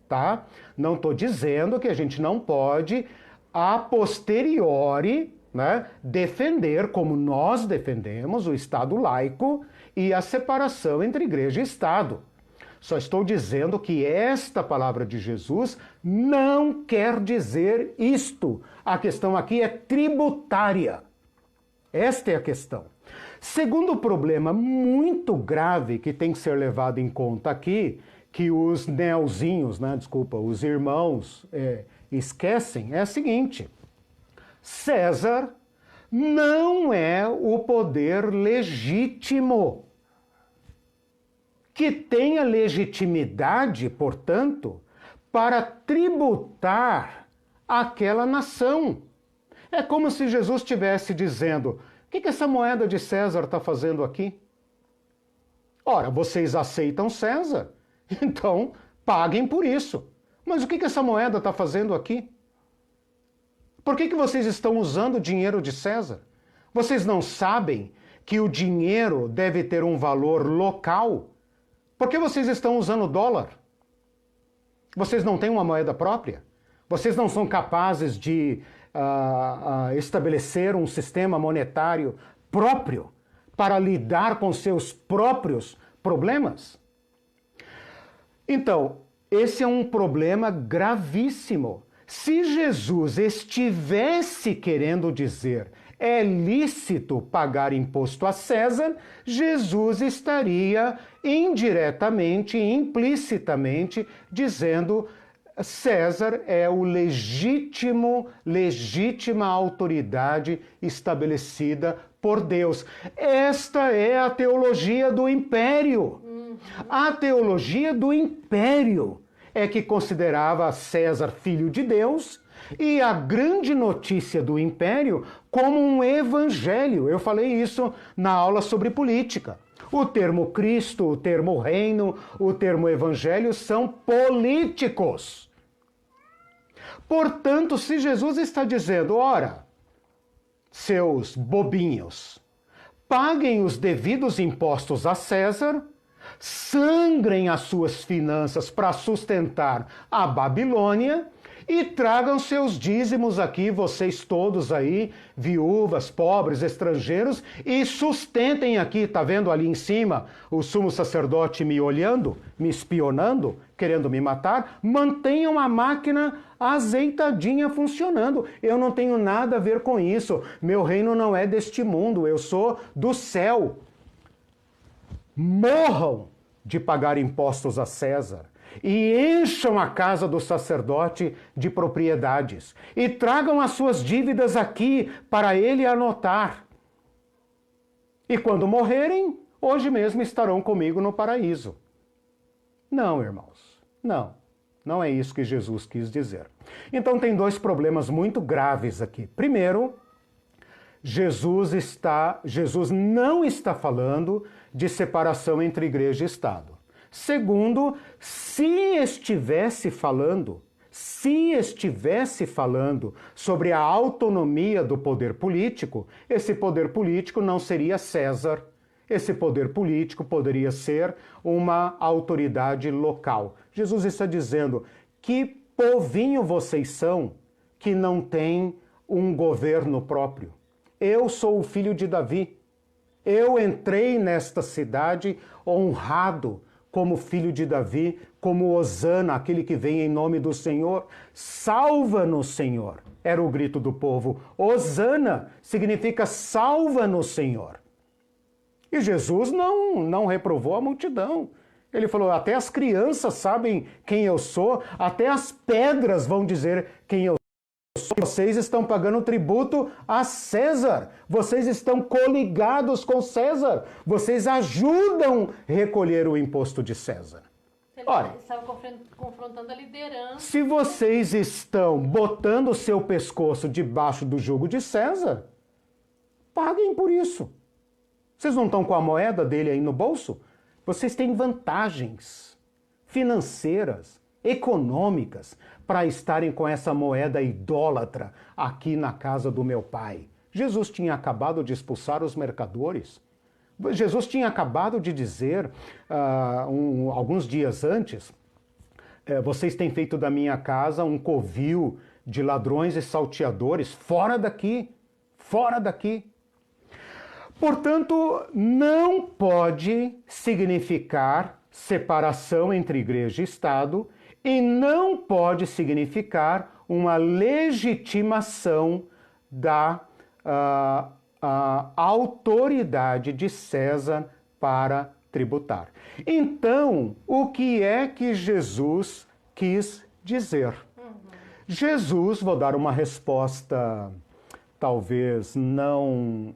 A: tá? Não estou dizendo que a gente não pode, a posteriori, né, defender, como nós defendemos, o Estado laico e a separação entre igreja e Estado. Só estou dizendo que esta palavra de Jesus não quer dizer isto. A questão aqui é tributária. Esta é a questão. Segundo problema muito grave que tem que ser levado em conta aqui, que os neozinhos, né, os irmãos esquecem, é a seguinte: César não é o poder legítimo, que tenha legitimidade, portanto, para tributar aquela nação. É como se Jesus estivesse dizendo: o que essa moeda de César está fazendo aqui? Ora, vocês aceitam César, então paguem por isso. Mas o que essa moeda está fazendo aqui? Por que vocês estão usando o dinheiro de César? Vocês não sabem que o dinheiro deve ter um valor local? Por que vocês estão usando dólar? Vocês não têm uma moeda própria? Vocês não são capazes de estabelecer um sistema monetário próprio para lidar com seus próprios problemas? Então, esse é um problema gravíssimo. Se Jesus estivesse querendo dizer é lícito pagar imposto a César, Jesus estaria indiretamente, implicitamente dizendo: César é o legítima autoridade estabelecida por Deus. Esta é a teologia do império. A teologia do império é que considerava César filho de Deus e a grande notícia do império como um evangelho. Eu falei isso na aula sobre política. O termo Cristo, o termo reino, o termo evangelho são políticos. Portanto, se Jesus está dizendo: ora, seus bobinhos, paguem os devidos impostos a César, sangrem as suas finanças para sustentar a Babilônia e tragam seus dízimos aqui, vocês todos aí, viúvas, pobres, estrangeiros, e sustentem aqui, tá vendo ali em cima o sumo sacerdote me olhando, me espionando, querendo me matar? Mantenham a máquina azeitadinha funcionando. Eu não tenho nada a ver com isso. Meu reino não é deste mundo, eu sou do céu. Morram de pagar impostos a César e encham a casa do sacerdote de propriedades e tragam as suas dívidas aqui para ele anotar. E quando morrerem, hoje mesmo estarão comigo no paraíso. Não, irmãos, não é isso que Jesus quis dizer. Então tem dois problemas muito graves aqui. Primeiro, Jesus não está falando de separação entre igreja e Estado. Segundo, se estivesse falando sobre a autonomia do poder político, esse poder político não seria César. Esse poder político poderia ser uma autoridade local. Jesus está dizendo: que povinho vocês são que não tem um governo próprio. Eu sou o filho de Davi. Eu entrei nesta cidade honrado como filho de Davi, como Hosana, aquele que vem em nome do Senhor. Salva-nos, Senhor. Era o grito do povo. Hosana significa salva-nos, Senhor. E Jesus não reprovou a multidão. Ele falou, até as crianças sabem quem eu sou, até as pedras vão dizer quem eu sou. Vocês estão pagando tributo a César, vocês estão coligados com César, vocês ajudam a recolher o imposto de César.
B: Ele estava confrontando a liderança.
A: Se vocês estão botando o seu pescoço debaixo do jugo de César, paguem por isso. Vocês não estão com a moeda dele aí no bolso? Vocês têm vantagens financeiras, econômicas, para estarem com essa moeda idólatra aqui na casa do meu pai. Jesus tinha acabado de expulsar os mercadores. Jesus tinha acabado de dizer, alguns dias antes, vocês têm feito da minha casa um covil de ladrões e salteadores, fora daqui, fora daqui. Portanto, não pode significar separação entre igreja e Estado e não pode significar uma legitimação da autoridade de César para tributar. Então, o que é que Jesus quis dizer? Jesus, vou dar uma resposta talvez não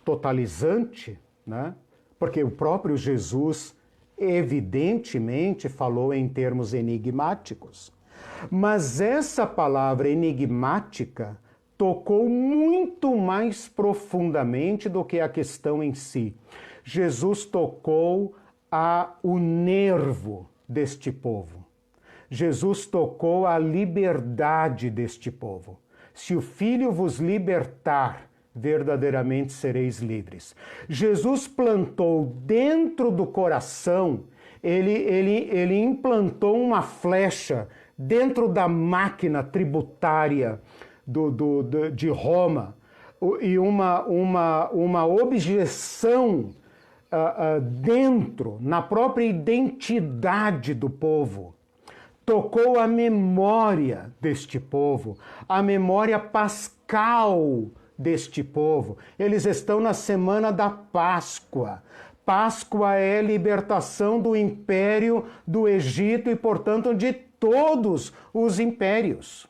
A: totalizante, né? Porque o próprio Jesus evidentemente falou em termos enigmáticos. Mas essa palavra enigmática tocou muito mais profundamente do que a questão em si. Jesus tocou o nervo deste povo. Jesus tocou a liberdade deste povo. Se o Filho vos libertar, verdadeiramente sereis livres. Jesus plantou dentro do coração, ele implantou uma flecha dentro da máquina tributária de Roma e uma objeção dentro, na própria identidade do povo. Tocou a memória deste povo, a memória pascal deste povo. Eles estão na semana da Páscoa. Páscoa é libertação do império do Egito e, portanto, de todos os impérios.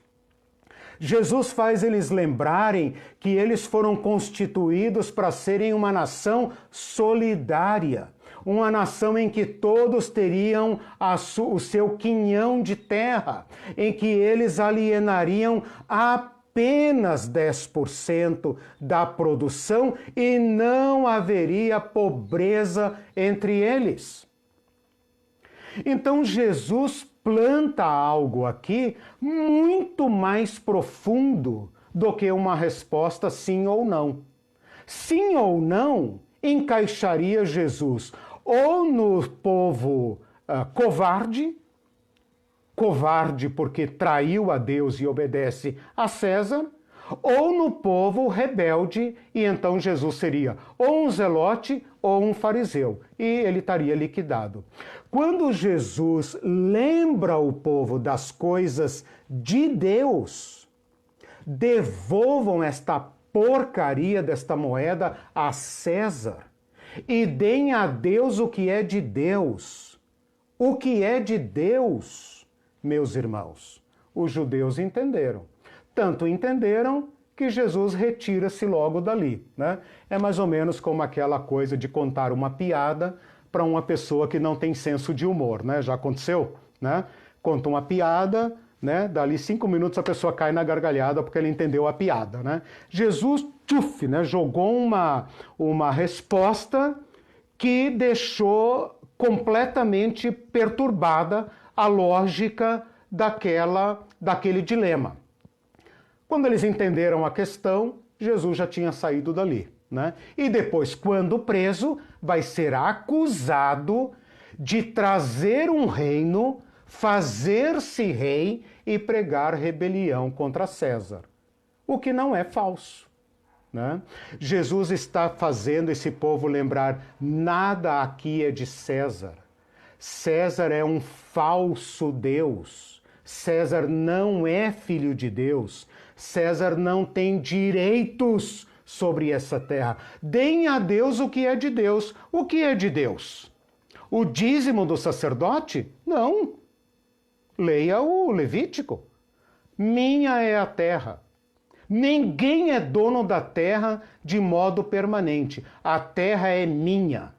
A: Jesus faz eles lembrarem que eles foram constituídos para serem uma nação solidária, uma nação em que todos teriam o seu quinhão de terra, em que eles alienariam apenas 10% da produção e não haveria pobreza entre eles. Então Jesus planta algo aqui muito mais profundo do que uma resposta sim ou não. Sim ou não encaixaria Jesus ou no povo covarde porque traiu a Deus e obedece a César, ou no povo rebelde, e então Jesus seria ou um zelote ou um fariseu, e ele estaria liquidado. Quando Jesus lembra o povo das coisas de Deus, devolvam esta porcaria desta moeda a César e deem a Deus o que é de Deus. O que é de Deus, meus irmãos, os judeus entenderam. Tanto entenderam que Jesus retira-se logo dali, né? É mais ou menos como aquela coisa de contar uma piada para uma pessoa que não tem senso de humor, né? Já aconteceu, né? Conta uma piada, né? Dali 5 minutos a pessoa cai na gargalhada porque ele entendeu a piada, né? Jesus, né? Jogou uma resposta que deixou completamente perturbada a lógica daquele dilema. Quando eles entenderam a questão, Jesus já tinha saído dali, né? E depois, quando preso, vai ser acusado de trazer um reino, fazer-se rei e pregar rebelião contra César. O que não é falso, né? Jesus está fazendo esse povo lembrar, nada aqui é de César. César é um falso Deus. César não é filho de Deus. César não tem direitos sobre essa terra. Deem a Deus o que é de Deus. O que é de Deus? O dízimo do sacerdote? Não. Leia o Levítico. Minha é a terra. Ninguém é dono da terra de modo permanente. A terra é minha.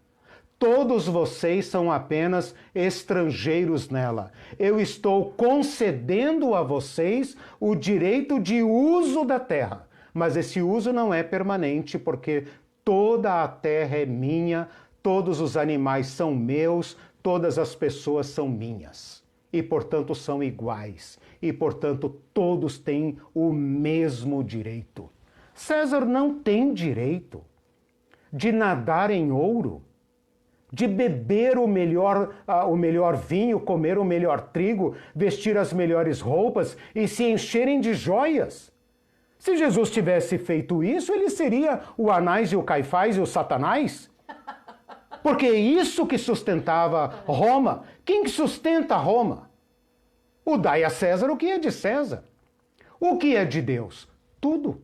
A: Todos vocês são apenas estrangeiros nela. Eu estou concedendo a vocês o direito de uso da terra. Mas esse uso não é permanente, porque toda a terra é minha, todos os animais são meus, todas as pessoas são minhas. E, portanto, são iguais. E, portanto, todos têm o mesmo direito. César não tem direito de nadar em ouro, de beber o melhor vinho, comer o melhor trigo, vestir as melhores roupas e se encherem de joias. Se Jesus tivesse feito isso, ele seria o Anás e o Caifás e o Satanás. Porque é isso que sustentava Roma. Quem que sustenta Roma? O dai a César o que é de César. O que é de Deus? Tudo.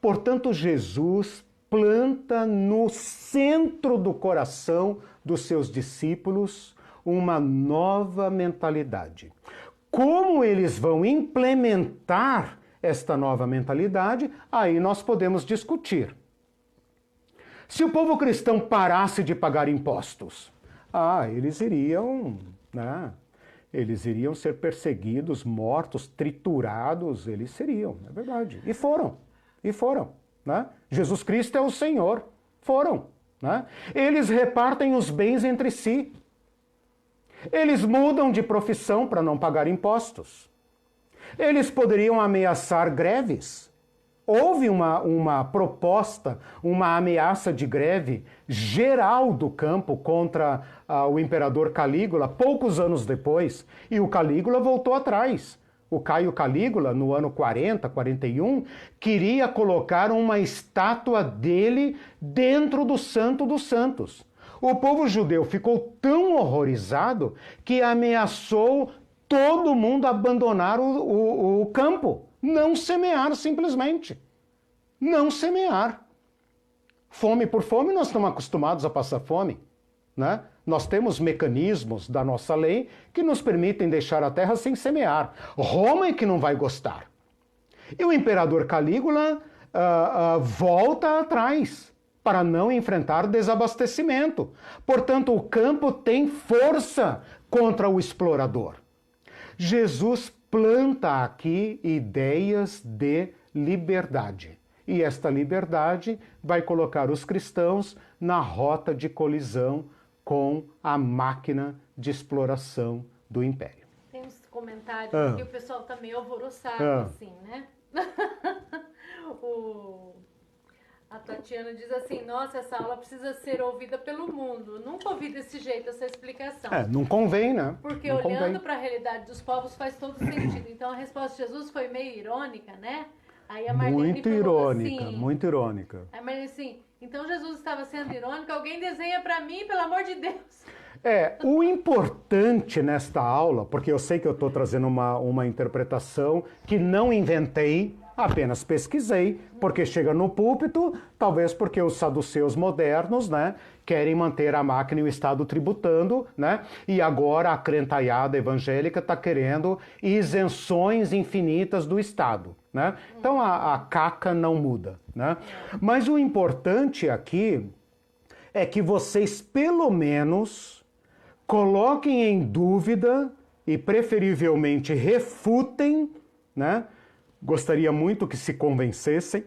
A: Portanto, Jesus planta no centro do coração dos seus discípulos uma nova mentalidade. Como eles vão implementar esta nova mentalidade, aí nós podemos discutir. Se o povo cristão parasse de pagar impostos, eles iriam, eles iriam ser perseguidos, mortos, triturados, eles seriam, é verdade. E foram. Né? Jesus Cristo é o Senhor. Foram. Né? Eles repartem os bens entre si. Eles mudam de profissão para não pagar impostos. Eles poderiam ameaçar greves. Houve uma proposta, uma ameaça de greve geral do campo contra o imperador Calígula, poucos anos depois, e o Calígula voltou atrás. O Caio Calígula, no ano 40, 41, queria colocar uma estátua dele dentro do Santo dos Santos. O povo judeu ficou tão horrorizado que ameaçou todo mundo abandonar o campo. Não semear, simplesmente. Não semear. Fome por fome, nós estamos acostumados a passar fome, né? Nós temos mecanismos da nossa lei que nos permitem deixar a terra sem semear. Roma é que não vai gostar. E o imperador Calígula volta atrás para não enfrentar desabastecimento. Portanto, o campo tem força contra o explorador. Jesus planta aqui ideias de liberdade. E esta liberdade vai colocar os cristãos na rota de colisão com a máquina de exploração do império.
B: Tem uns comentários aqui, o pessoal tá meio alvoroçado, assim, né? A Tatiana diz assim, nossa, essa aula precisa ser ouvida pelo mundo. Nunca ouvi desse jeito essa explicação.
A: Não convém, né?
B: Porque
A: não
B: olhando para a realidade dos povos faz todo sentido. Então a resposta de Jesus foi meio irônica, né? Aí a Marlene
A: muito irônica,
B: assim,
A: muito irônica.
B: Aí a Marlene assim, então Jesus estava sendo irônico, alguém desenha para mim, pelo amor de Deus.
A: O importante nesta aula, porque eu sei que eu estou trazendo uma interpretação que não inventei, apenas pesquisei, porque chega no púlpito, talvez porque os saduceus modernos, né, querem manter a máquina e o Estado tributando, né, e agora a crentaiada evangélica está querendo isenções infinitas do Estado, né? Então a caca não muda, né? Mas o importante aqui é que vocês pelo menos coloquem em dúvida e preferivelmente refutem, né? Gostaria muito que se convencessem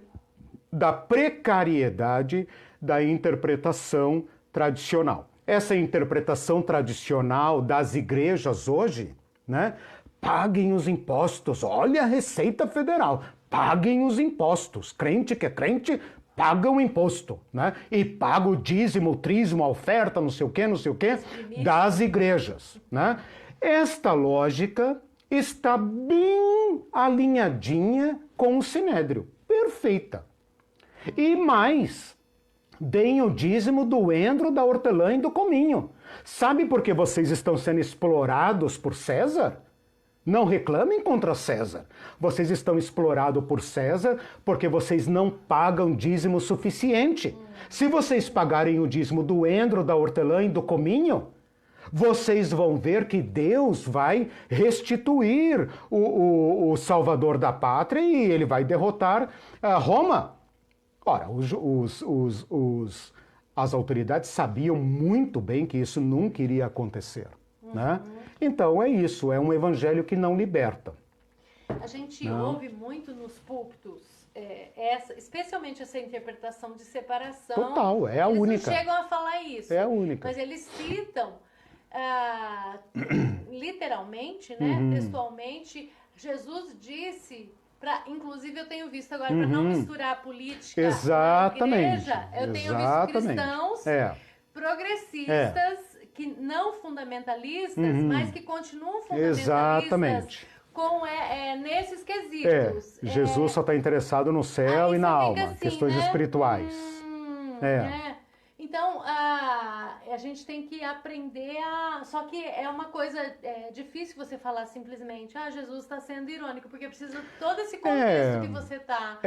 A: da precariedade da interpretação tradicional. Essa interpretação tradicional das igrejas hoje, né? Paguem os impostos. Olha a Receita Federal. Paguem os impostos. Crente que é crente, paga o imposto, né? E paga o dízimo, o trízimo, a oferta, não sei o quê, das igrejas, né? Esta lógica está bem alinhadinha com o Sinédrio. Perfeita. E mais, deem o dízimo do endro, da hortelã e do cominho. Sabe por que vocês estão sendo explorados por César? Não reclamem contra César. Vocês estão explorados por César porque vocês não pagam dízimo suficiente. Se vocês pagarem o dízimo do endro, da hortelã e do cominho, vocês vão ver que Deus vai restituir o Salvador da pátria e ele vai derrotar Roma. Ora, as autoridades sabiam muito bem que isso nunca iria acontecer, né? Então é isso, é um evangelho que não liberta.
B: A gente ouve muito nos púlpitos, especialmente essa interpretação de separação.
A: Total, é a
B: eles
A: única.
B: Não chegam a falar isso.
A: É a única.
B: Mas eles citam, literalmente, né, textualmente, Jesus disse, inclusive eu tenho visto agora, para não misturar a política
A: Exatamente.
B: na igreja, eu tenho visto cristãos progressistas, que não fundamentalistas, mas que continuam fundamentalistas.
A: Exatamente.
B: Nesses quesitos.
A: Jesus só está interessado no céu e na alma,
B: assim,
A: questões espirituais.
B: Então, a gente tem que aprender Só que é uma coisa difícil você falar simplesmente, Jesus está sendo irônico, porque precisa todo esse contexto que você está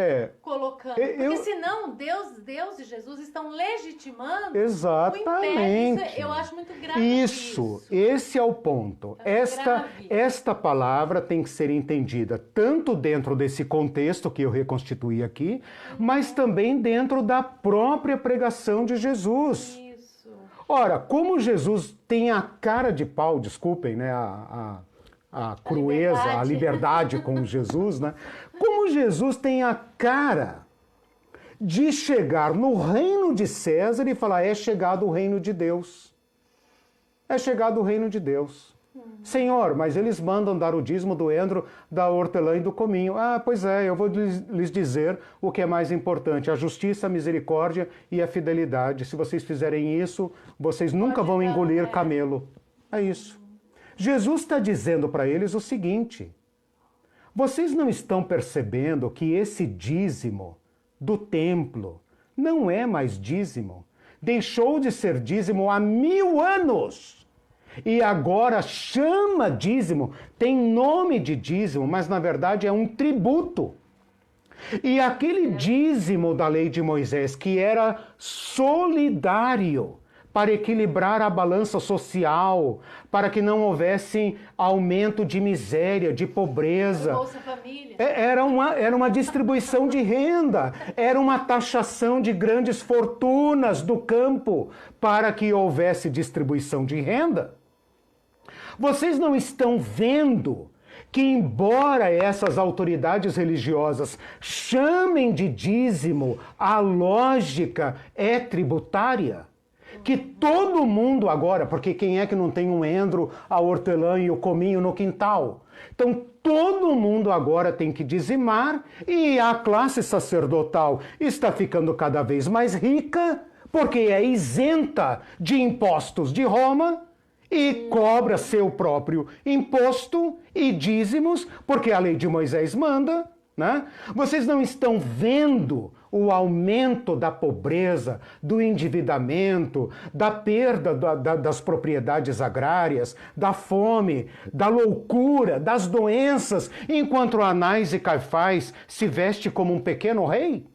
B: colocando. Porque senão Deus e Jesus estão legitimando o império. Eu acho muito grave isso.
A: Esse é o ponto. Esta palavra tem que ser entendida tanto dentro desse contexto que eu reconstituí aqui, mas também dentro da própria pregação de Jesus.
B: Isso.
A: Ora, como Jesus tem a cara de pau, desculpem, né, a crueza, a liberdade com Jesus, né? Como Jesus tem a cara de chegar no reino de César e falar, é chegado o reino de Deus. É chegado o reino de Deus. Senhor, mas eles mandam dar o dízimo do endro, da hortelã e do cominho. Pois é, eu vou lhes dizer o que é mais importante, a justiça, a misericórdia e a fidelidade. Se vocês fizerem isso, vocês nunca vão engolir camelo. É isso. Jesus está dizendo para eles o seguinte, vocês não estão percebendo que esse dízimo do templo não é mais dízimo? Deixou de ser dízimo há 1000 anos. E agora chama dízimo, tem nome de dízimo, mas na verdade é um tributo. E aquele dízimo da lei de Moisés, que era solidário, para equilibrar a balança social, para que não houvesse aumento de miséria, de pobreza.
B: Bolsa Família.
A: Era uma distribuição de renda, era uma taxação de grandes fortunas do campo, para que houvesse distribuição de renda. Vocês não estão vendo que, embora essas autoridades religiosas chamem de dízimo, a lógica é tributária? Que todo mundo agora, porque quem é que não tem um endro, a hortelã e o cominho no quintal? Então todo mundo agora tem que dizimar e a classe sacerdotal está ficando cada vez mais rica porque é isenta de impostos de Roma e cobra seu próprio imposto e dízimos, porque a lei de Moisés manda, né? Vocês não estão vendo o aumento da pobreza, do endividamento, da perda das propriedades agrárias, da fome, da loucura, das doenças, enquanto Anás e Caifás se veste como um pequeno rei?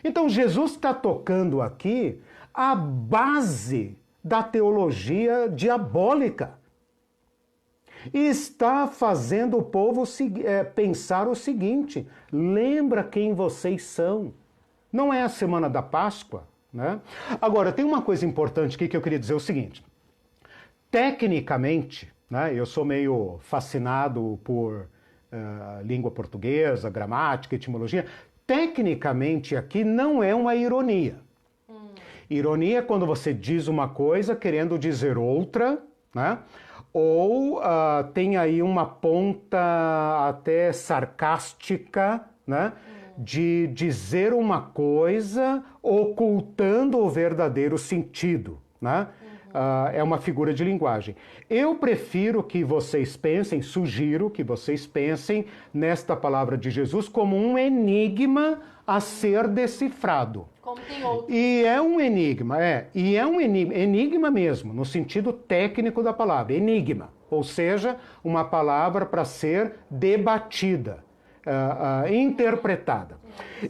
A: Então Jesus está tocando aqui a base da teologia diabólica. E está fazendo o povo pensar o seguinte, lembra quem vocês são. Não é a semana da Páscoa, né? Agora, tem uma coisa importante aqui que eu queria dizer o seguinte. Tecnicamente, né, eu sou meio fascinado por língua portuguesa, gramática, etimologia. Tecnicamente aqui não é uma ironia. Ironia é quando você diz uma coisa querendo dizer outra, né? Ou tem aí uma ponta até sarcástica, né? De dizer uma coisa ocultando o verdadeiro sentido, né? É uma figura de linguagem. Eu prefiro que vocês pensem, sugiro que vocês pensem nesta palavra de Jesus como um enigma a ser decifrado.
B: Como tem outros.
A: E é um enigma, enigma mesmo, no sentido técnico da palavra, enigma, ou seja, uma palavra para ser debatida, interpretada.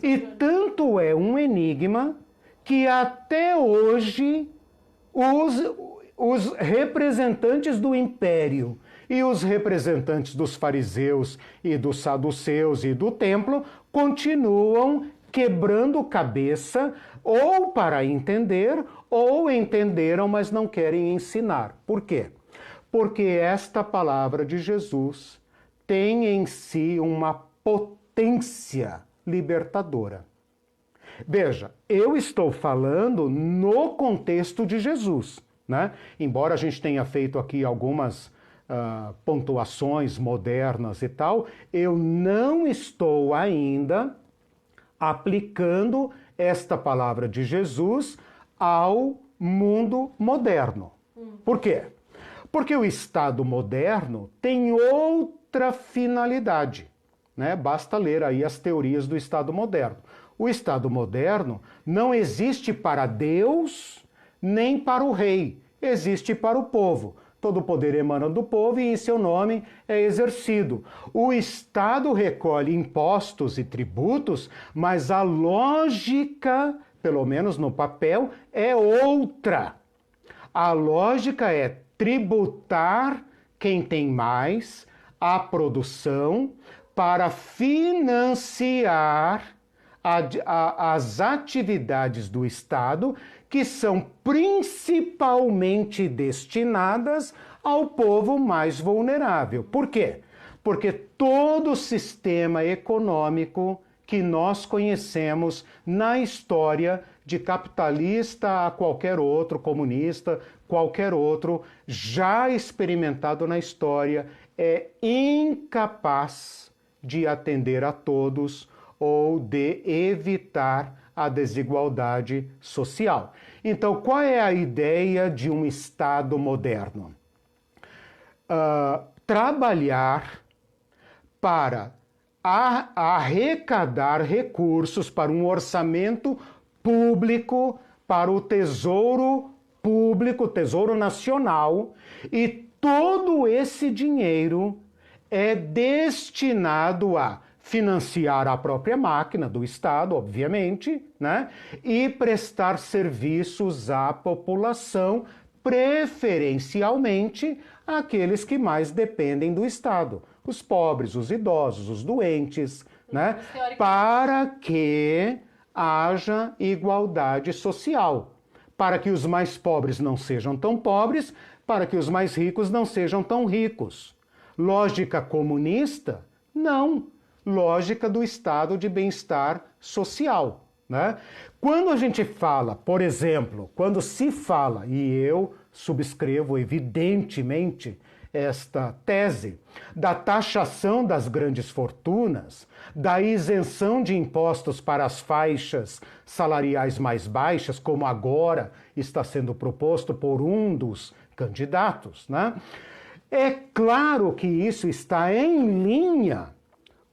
A: E tanto é um enigma que até hoje os representantes do império e os representantes dos fariseus e dos saduceus e do templo continuam quebrando cabeça ou para entender, ou entenderam, mas não querem ensinar. Por quê? Porque esta palavra de Jesus tem em si uma potência libertadora. Veja, eu estou falando no contexto de Jesus, né? Embora a gente tenha feito aqui algumas pontuações modernas e tal, eu não estou ainda aplicando esta palavra de Jesus ao mundo moderno. Por quê? Porque o Estado moderno tem outra finalidade, né? Basta ler aí as teorias do Estado moderno. O Estado moderno não existe para Deus nem para o rei, existe para o povo. Todo o poder emana do povo e em seu nome é exercido. O Estado recolhe impostos e tributos, mas a lógica, pelo menos no papel, é outra. A lógica é tributar quem tem mais, a produção, para financiar as atividades do Estado, que são principalmente destinadas ao povo mais vulnerável. Por quê? Porque todo o sistema econômico que nós conhecemos na história, de capitalista a qualquer outro, comunista, qualquer outro, já experimentado na história, é incapaz de atender a todos ou de evitar a desigualdade social. Então, qual é a ideia de um Estado moderno? Trabalhar para arrecadar recursos para um orçamento público, para o tesouro público, tesouro nacional, e todo esse dinheiro é destinado a financiar a própria máquina do Estado, obviamente, né? E prestar serviços à população, preferencialmente àqueles que mais dependem do Estado, os pobres, os idosos, os doentes, né? Para que haja igualdade social, para que os mais pobres não sejam tão pobres, para que os mais ricos não sejam tão ricos. Lógica comunista? Não. Lógica do estado de bem-estar social, né? Quando a gente fala, por exemplo, quando se fala, e eu subscrevo evidentemente esta tese, da taxação das grandes fortunas, da isenção de impostos para as faixas salariais mais baixas, como agora está sendo proposto por um dos candidatos, né? É claro que isso está em linha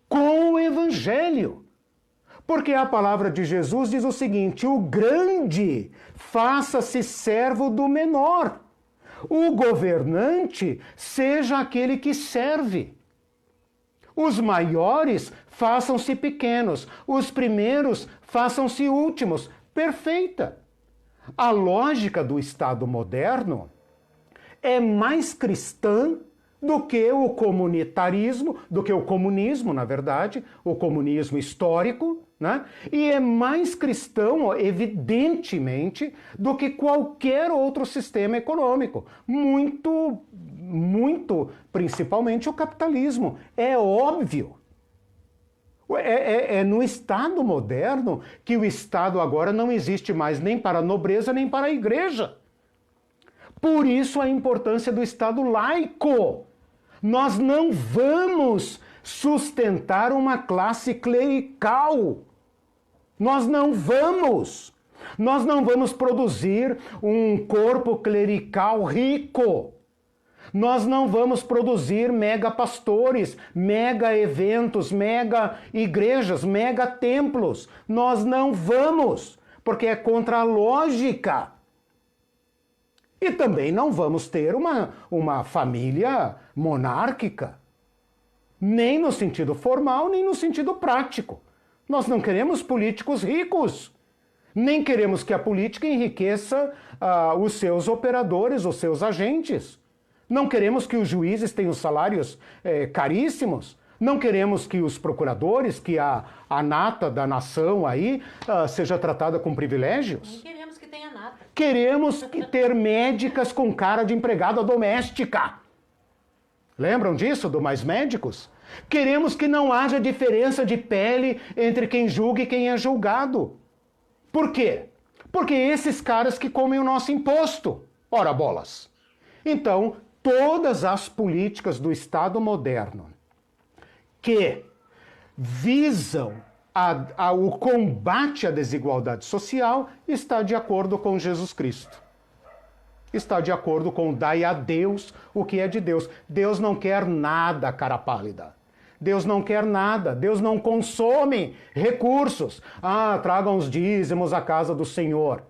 A: com o Evangelho. Porque a palavra de Jesus diz o seguinte: o grande faça-se servo do menor. O governante seja aquele que serve. Os maiores façam-se pequenos. Os primeiros façam-se últimos. Perfeita. A lógica do Estado moderno é mais cristã do que o comunitarismo, do que o comunismo, na verdade, o comunismo histórico, né? E é mais cristão, evidentemente, do que qualquer outro sistema econômico. Muito, principalmente o capitalismo. É óbvio. É no Estado moderno que o Estado agora não existe mais nem para a nobreza nem para a igreja. Por isso a importância do Estado laico. Nós não vamos sustentar uma classe clerical. Nós não vamos. Nós não vamos produzir um corpo clerical rico. Nós não vamos produzir mega pastores, mega eventos, mega igrejas, mega templos. Nós não vamos, porque é contra a lógica. E também não vamos ter uma família monárquica, nem no sentido formal, nem no sentido prático. Nós não queremos políticos ricos, nem queremos que a política enriqueça os seus operadores, os seus agentes. Não queremos que os juízes tenham salários caríssimos. Não queremos que os procuradores, que a nata da nação aí, seja tratada com privilégios.
B: Nem queremos que tenha nata.
A: Queremos ter médicas com cara de empregada doméstica. Lembram disso, do Mais Médicos? Queremos que não haja diferença de pele entre quem julga e quem é julgado. Por quê? Porque esses caras que comem o nosso imposto. Ora bolas. Então, todas as políticas do Estado moderno que visam o combate à desigualdade social está de acordo com Jesus Cristo. Está de acordo com dai a Deus o que é de Deus. Deus não quer nada, cara pálida. Deus não quer nada. Deus não consome recursos. Tragam os dízimos à casa do Senhor,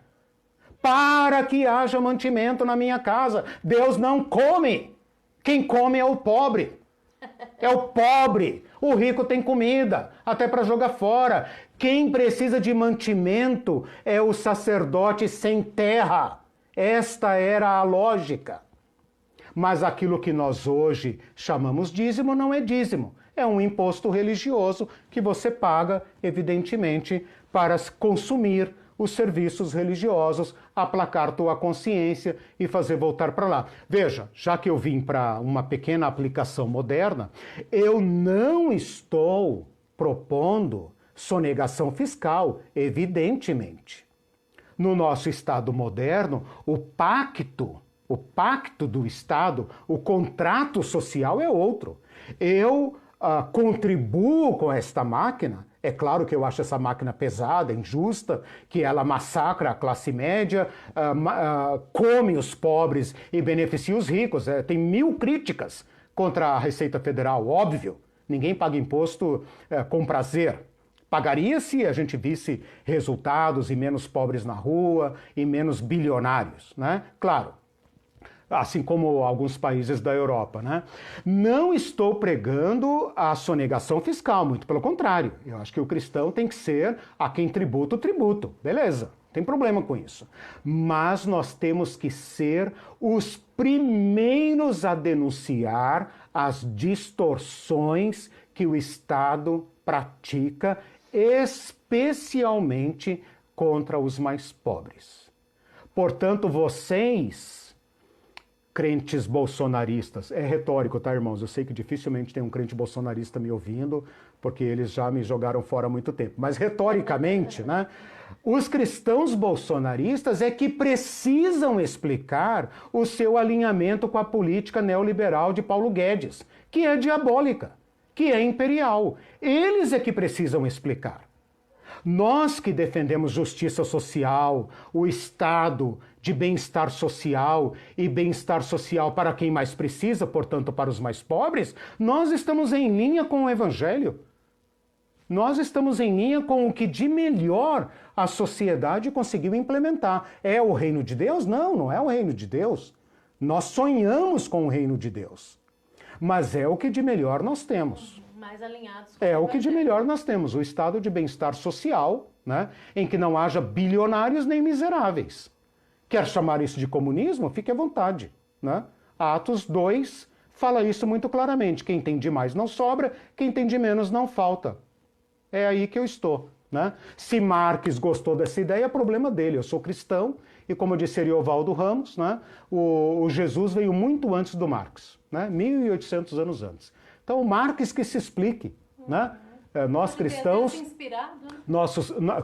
A: para que haja mantimento na minha casa. Deus não come. Quem come é o pobre. É o pobre. O rico tem comida, até para jogar fora. Quem precisa de mantimento é o sacerdote sem terra. Esta era a lógica. Mas aquilo que nós hoje chamamos dízimo não é dízimo. É um imposto religioso que você paga, evidentemente, para consumir os serviços religiosos, aplacar tua consciência e fazer voltar para lá. Veja, já que eu vim para uma pequena aplicação moderna, eu não estou propondo sonegação fiscal, evidentemente. No nosso Estado moderno, o pacto do Estado, o contrato social é outro. Eu contribuo com esta máquina. É claro que eu acho essa máquina pesada, injusta, que ela massacra a classe média, come os pobres e beneficia os ricos. Tem 1000 críticas contra a Receita Federal, óbvio. Ninguém paga imposto com prazer. Pagaria se a gente visse resultados e menos pobres na rua e menos bilionários, né? Claro. Assim como alguns países da Europa, né? Não estou pregando a sonegação fiscal, muito pelo contrário. Eu acho que o cristão tem que ser a quem tributa o tributo. Beleza, não tem problema com isso. Mas nós temos que ser os primeiros a denunciar as distorções que o Estado pratica, especialmente contra os mais pobres. Portanto, vocês, crentes bolsonaristas, é retórico, tá, irmãos? Eu sei que dificilmente tem um crente bolsonarista me ouvindo, porque eles já me jogaram fora há muito tempo. Mas retoricamente, né? Os cristãos bolsonaristas é que precisam explicar o seu alinhamento com a política neoliberal de Paulo Guedes, que é diabólica, que é imperial. Eles é que precisam explicar. Nós que defendemos justiça social, o Estado de bem-estar social e bem-estar social para quem mais precisa, portanto para os mais pobres, nós estamos em linha com o Evangelho. Nós estamos em linha com o que de melhor a sociedade conseguiu implementar. É o reino de Deus? Não, não é o reino de Deus. Nós sonhamos com o reino de Deus. Mas é o que de melhor nós temos.
B: Mais alinhados com
A: É o que de melhor nós temos, o estado de bem-estar social, né, em que não haja bilionários nem miseráveis. Quer chamar isso de comunismo? Fique à vontade, né? Atos 2 fala isso muito claramente. Quem tem de mais não sobra, quem tem de menos não falta. É aí que eu estou, né? Se Marx gostou dessa ideia, é problema dele. Eu sou cristão e, como disse Ariovaldo Ramos, né, o Jesus veio muito antes do Marx, né? 1800 anos antes. Então, Marx que se explique, né? Nós cristãos,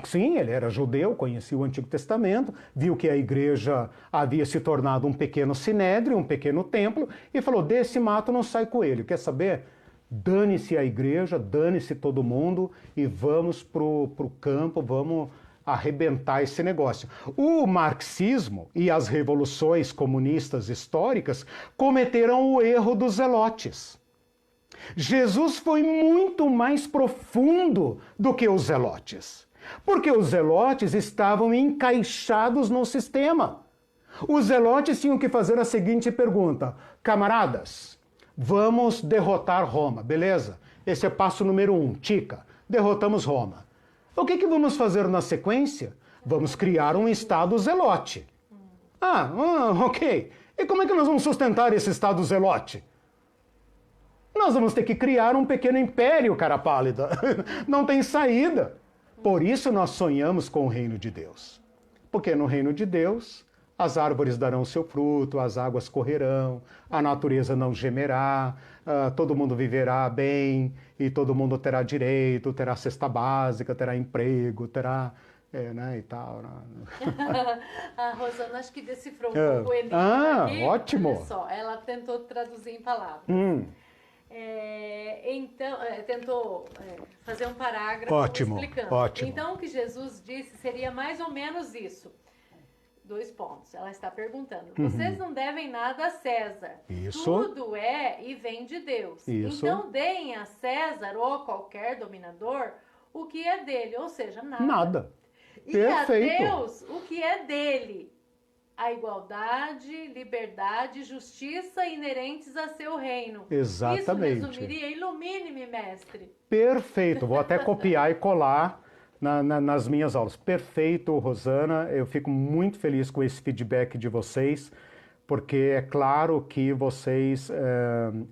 A: sim, ele era judeu, conhecia o Antigo Testamento, viu que a igreja havia se tornado um pequeno sinédrio, um pequeno templo, e falou, desse mato não sai coelho. Quer saber? Dane-se a igreja, dane-se todo mundo e vamos pro campo, vamos arrebentar esse negócio. O marxismo e as revoluções comunistas históricas cometeram o erro dos zelotes. Jesus foi muito mais profundo do que os zelotes, porque os zelotes estavam encaixados no sistema. Os zelotes tinham que fazer a seguinte pergunta: camaradas, vamos derrotar Roma, beleza? Esse é passo número 1, tica, derrotamos Roma. O que vamos fazer na sequência? Vamos criar um Estado zelote. Ok. E como é que nós vamos sustentar esse Estado zelote? Nós vamos ter que criar um pequeno império, cara pálida. Não tem saída. Por isso nós sonhamos com o reino de Deus. Porque no reino de Deus, as árvores darão seu fruto, as águas correrão, a natureza não gemerá, todo mundo viverá bem, e todo mundo terá direito, terá cesta básica, terá emprego, terá... né, e tal. Né?
B: A Rosana acho que decifrou um pouco o enigma aqui.
A: Ótimo!
B: Olha só, ela tentou traduzir em palavras. Então, tentou fazer um parágrafo explicando.
A: Ótimo.
B: Então, o que Jesus disse seria mais ou menos isso. 2 pontos. Ela está perguntando. Vocês não devem nada a César.
A: Isso.
B: Tudo é e vem de Deus.
A: Isso.
B: Então, deem a César ou qualquer dominador o que é dele, ou seja, nada.
A: Nada.
B: E
A: Perfeito.
B: a Deus o que é dele. A igualdade, liberdade, justiça inerentes a seu reino.
A: Exatamente.
B: Isso resumiria, ilumine-me, mestre.
A: Perfeito, vou até copiar e colar nas minhas aulas. Perfeito, Rosana, eu fico muito feliz com esse feedback de vocês, porque é claro que vocês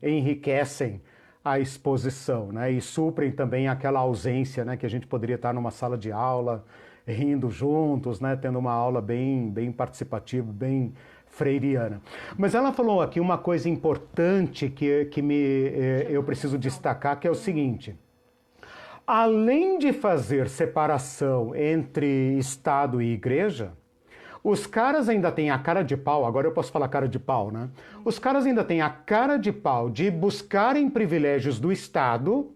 A: enriquecem a exposição, né? E suprem também aquela ausência, né? Que a gente poderia estar numa sala de aula, rindo juntos, né? Tendo uma aula bem participativa, bem freiriana. Mas ela falou aqui uma coisa importante que eu preciso destacar, que é o seguinte: além de fazer separação entre Estado e Igreja, os caras ainda têm a cara de pau, agora eu posso falar cara de pau, né? Os caras ainda têm a cara de pau de buscarem privilégios do Estado,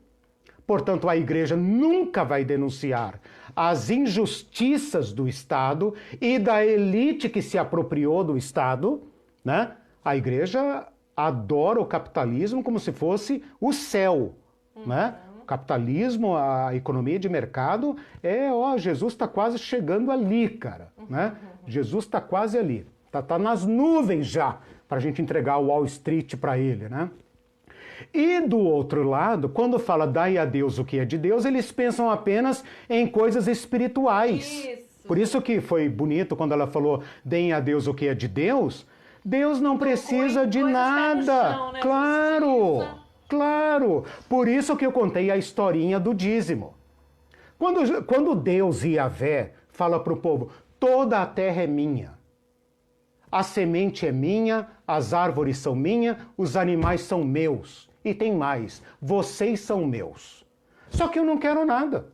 A: portanto a Igreja nunca vai denunciar as injustiças do Estado e da elite que se apropriou do Estado, né? A Igreja adora o capitalismo como se fosse o céu, né? O capitalismo, a economia de mercado, Jesus está quase chegando ali, cara, né? Jesus está quase ali, tá nas nuvens já, para a gente entregar o Wall Street para ele, né? E do outro lado, quando fala dai a Deus o que é de Deus, eles pensam apenas em coisas espirituais.
B: Isso.
A: Por isso que foi bonito quando ela falou deem a Deus o que é de Deus. Deus não precisa de nada.
B: Chão, né?
A: Claro,
B: Justiça.
A: claro. Por isso que eu contei a historinha do dízimo. Quando Deus Yahvé fala para o povo, toda a terra é minha. A semente é minha, as árvores são minhas, os animais são meus. E tem mais, vocês são meus. Só que eu não quero nada.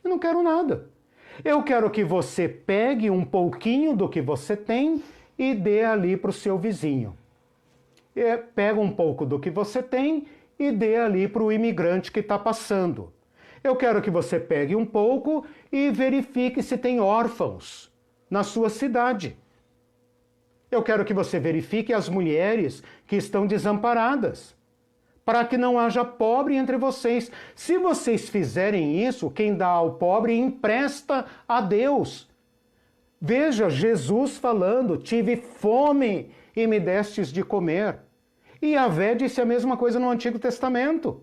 A: Eu não quero nada. Eu quero que você pegue um pouquinho do que você tem e dê ali para o seu vizinho. Pega um pouco do que você tem e dê ali para o imigrante que está passando. Eu quero que você pegue um pouco e verifique se tem órfãos na sua cidade. Eu quero que você verifique as mulheres que estão desamparadas, para que não haja pobre entre vocês. Se vocês fizerem isso, quem dá ao pobre empresta a Deus. Veja Jesus falando, tive fome e me destes de comer. E Yahvé disse a mesma coisa no Antigo Testamento.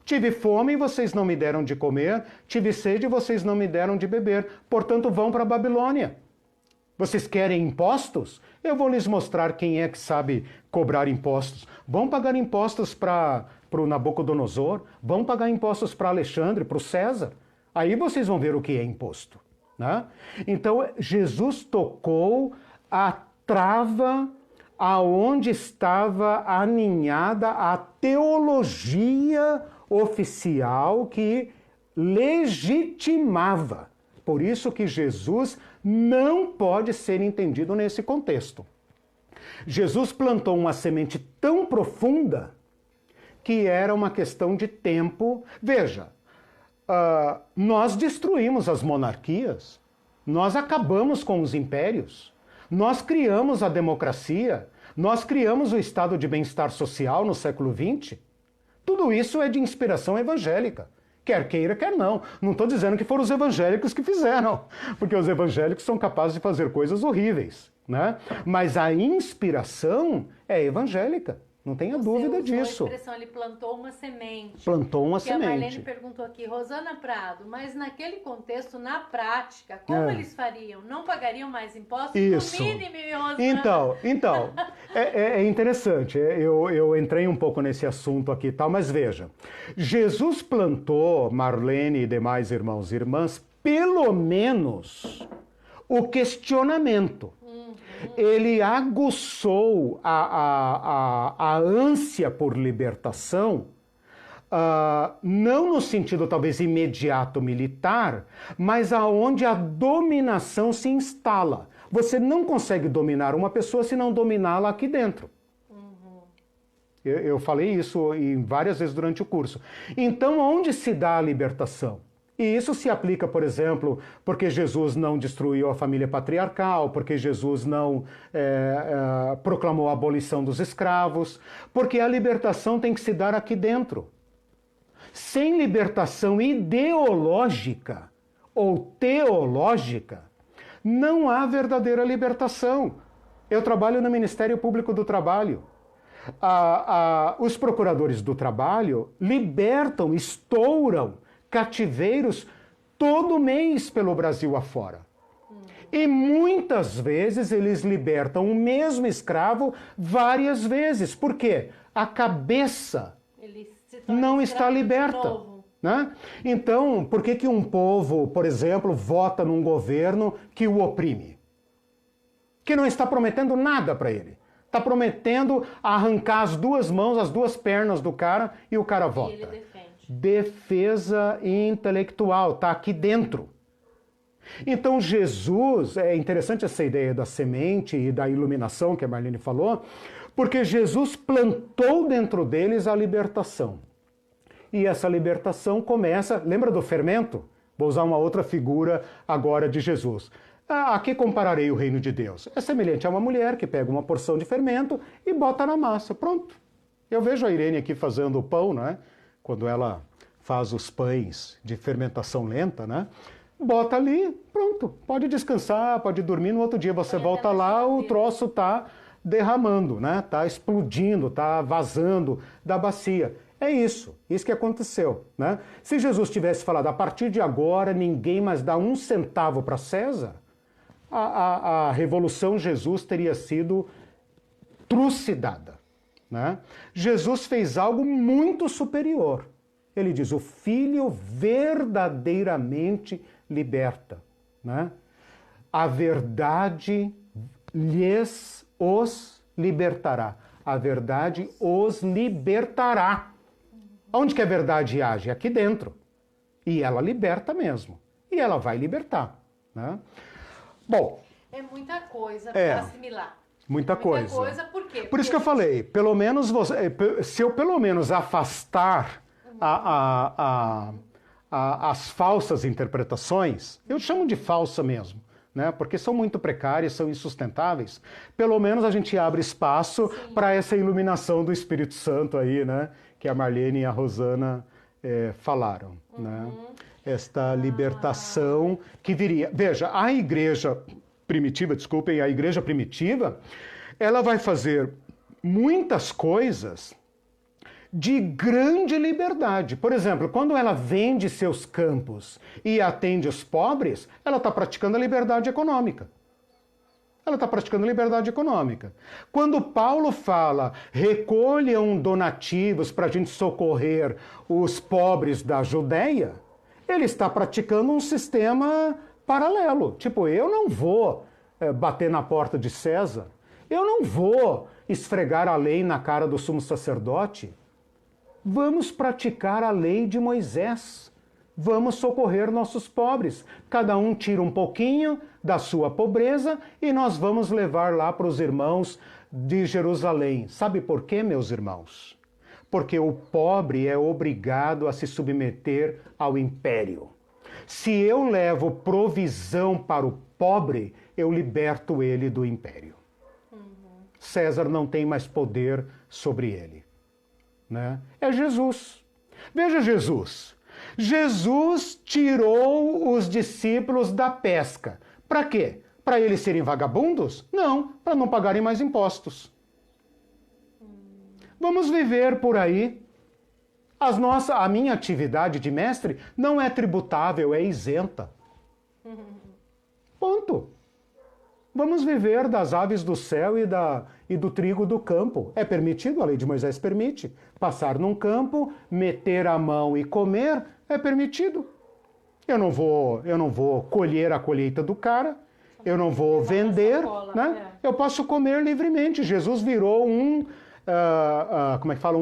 A: Tive fome e vocês não me deram de comer, tive sede e vocês não me deram de beber. Portanto, vão para a Babilônia. Vocês querem impostos? Eu vou lhes mostrar quem é que sabe cobrar impostos. Vão pagar impostos para o Nabucodonosor, vão pagar impostos para Alexandre, para o César. Aí vocês vão ver o que é imposto, né? Então, Jesus tocou a trava aonde estava aninhada a teologia oficial que legitimava. Por isso que Jesus não pode ser entendido nesse contexto. Jesus plantou uma semente tão profunda que era uma questão de tempo. Veja, nós destruímos as monarquias, nós acabamos com os impérios, nós criamos a democracia, nós criamos o estado de bem-estar social no século XX. Tudo isso é de inspiração evangélica. Quer queira, quer não. Não estou dizendo que foram os evangélicos que fizeram, porque os evangélicos são capazes de fazer coisas horríveis, né? Mas a inspiração é evangélica. Não tenha dúvida disso.
B: A expressão, ele plantou uma semente.
A: Plantou uma semente.
B: A Marlene perguntou aqui, Rosana Prado, mas naquele contexto, na prática, como eles fariam? Não pagariam mais impostos?
A: Isso.
B: No mínimo, Rosana.
A: Então é interessante. Eu entrei um pouco nesse assunto aqui e tal, mas veja. Jesus plantou, Marlene e demais irmãos e irmãs, pelo menos o questionamento. Ele aguçou a ânsia por libertação, não no sentido talvez imediato militar, mas aonde a dominação se instala. Você não consegue dominar uma pessoa se não dominá-la aqui dentro. Eu falei isso várias vezes durante o curso. Então, onde se dá a libertação? E isso se aplica, por exemplo, porque Jesus não destruiu a família patriarcal, porque Jesus não proclamou a abolição dos escravos, porque a libertação tem que se dar aqui dentro. Sem libertação ideológica ou teológica, não há verdadeira libertação. Eu trabalho no Ministério Público do Trabalho. Os procuradores do trabalho libertam, estouram cativeiros todo mês pelo Brasil afora. E muitas vezes eles libertam o mesmo escravo várias vezes. Por quê? A cabeça não está liberta. Né? Então, por que um povo, por exemplo, vota num governo que o oprime? Que não está prometendo nada para ele. Está prometendo arrancar as duas mãos, as duas pernas do cara e o cara vota.
B: E ele defende.
A: Defesa intelectual, está aqui dentro. Então Jesus, é interessante essa ideia da semente e da iluminação que a Marlene falou, porque Jesus plantou dentro deles a libertação. E essa libertação começa, lembra do fermento? Vou usar uma outra figura agora de Jesus. A que compararei o reino de Deus? É semelhante a uma mulher que pega uma porção de fermento e bota na massa. Pronto. Eu vejo a Irene aqui fazendo o pão, né? Quando ela faz os pães de fermentação lenta, né? Bota ali, pronto. Pode descansar, pode dormir. No outro dia você volta lá, o troço tá derramando, né? Tá explodindo, tá vazando da bacia. É isso que aconteceu, né? Se Jesus tivesse falado, a partir de agora ninguém mais dá um centavo para César, a Revolução Jesus teria sido trucidada, né? Jesus fez algo muito superior. Ele diz, o Filho verdadeiramente liberta, né? A verdade os libertará. A verdade os libertará. Onde que a verdade age? Aqui dentro. E ela liberta mesmo. E ela vai libertar, né? Bom...
B: É muita coisa para assimilar.
A: Muita coisa.
B: Por quê?
A: Por isso que eu falei, pelo menos se eu pelo menos afastar as falsas interpretações, eu chamo de falsa mesmo, né? Porque são muito precárias, são insustentáveis, pelo menos a gente abre espaço para essa iluminação do Espírito Santo aí, né? Que a Marlene e a Rosana falaram, né? Esta libertação que viria. Veja, a igreja primitiva, ela vai fazer muitas coisas de grande liberdade. Por exemplo, quando ela vende seus campos e atende os pobres, ela está praticando a liberdade econômica. Quando Paulo fala, recolham donativos para a gente socorrer os pobres da Judéia, ele está praticando um sistema paralelo. Tipo, eu não vou bater na porta de César, eu não vou esfregar a lei na cara do sumo sacerdote. Vamos praticar a lei de Moisés. Vamos socorrer nossos pobres. Cada um tira um pouquinho da sua pobreza e nós vamos levar lá para os irmãos de Jerusalém. Sabe por quê, meus irmãos? Porque o pobre é obrigado a se submeter ao império. Se eu levo provisão para o pobre, eu liberto ele do império. César não tem mais poder sobre ele, né? É Jesus. Veja Jesus. Jesus tirou os discípulos da pesca. Para quê? Para eles serem vagabundos? Não, para não pagarem mais impostos. Vamos viver por aí. A minha atividade de mestre não é tributável, é isenta. Ponto. Vamos viver das aves do céu e do trigo do campo. É permitido, a lei de Moisés permite. Passar num campo, meter a mão e comer, é permitido. Eu não vou colher a colheita do cara, eu não vou vender, né? Eu posso comer livremente. Jesus virou um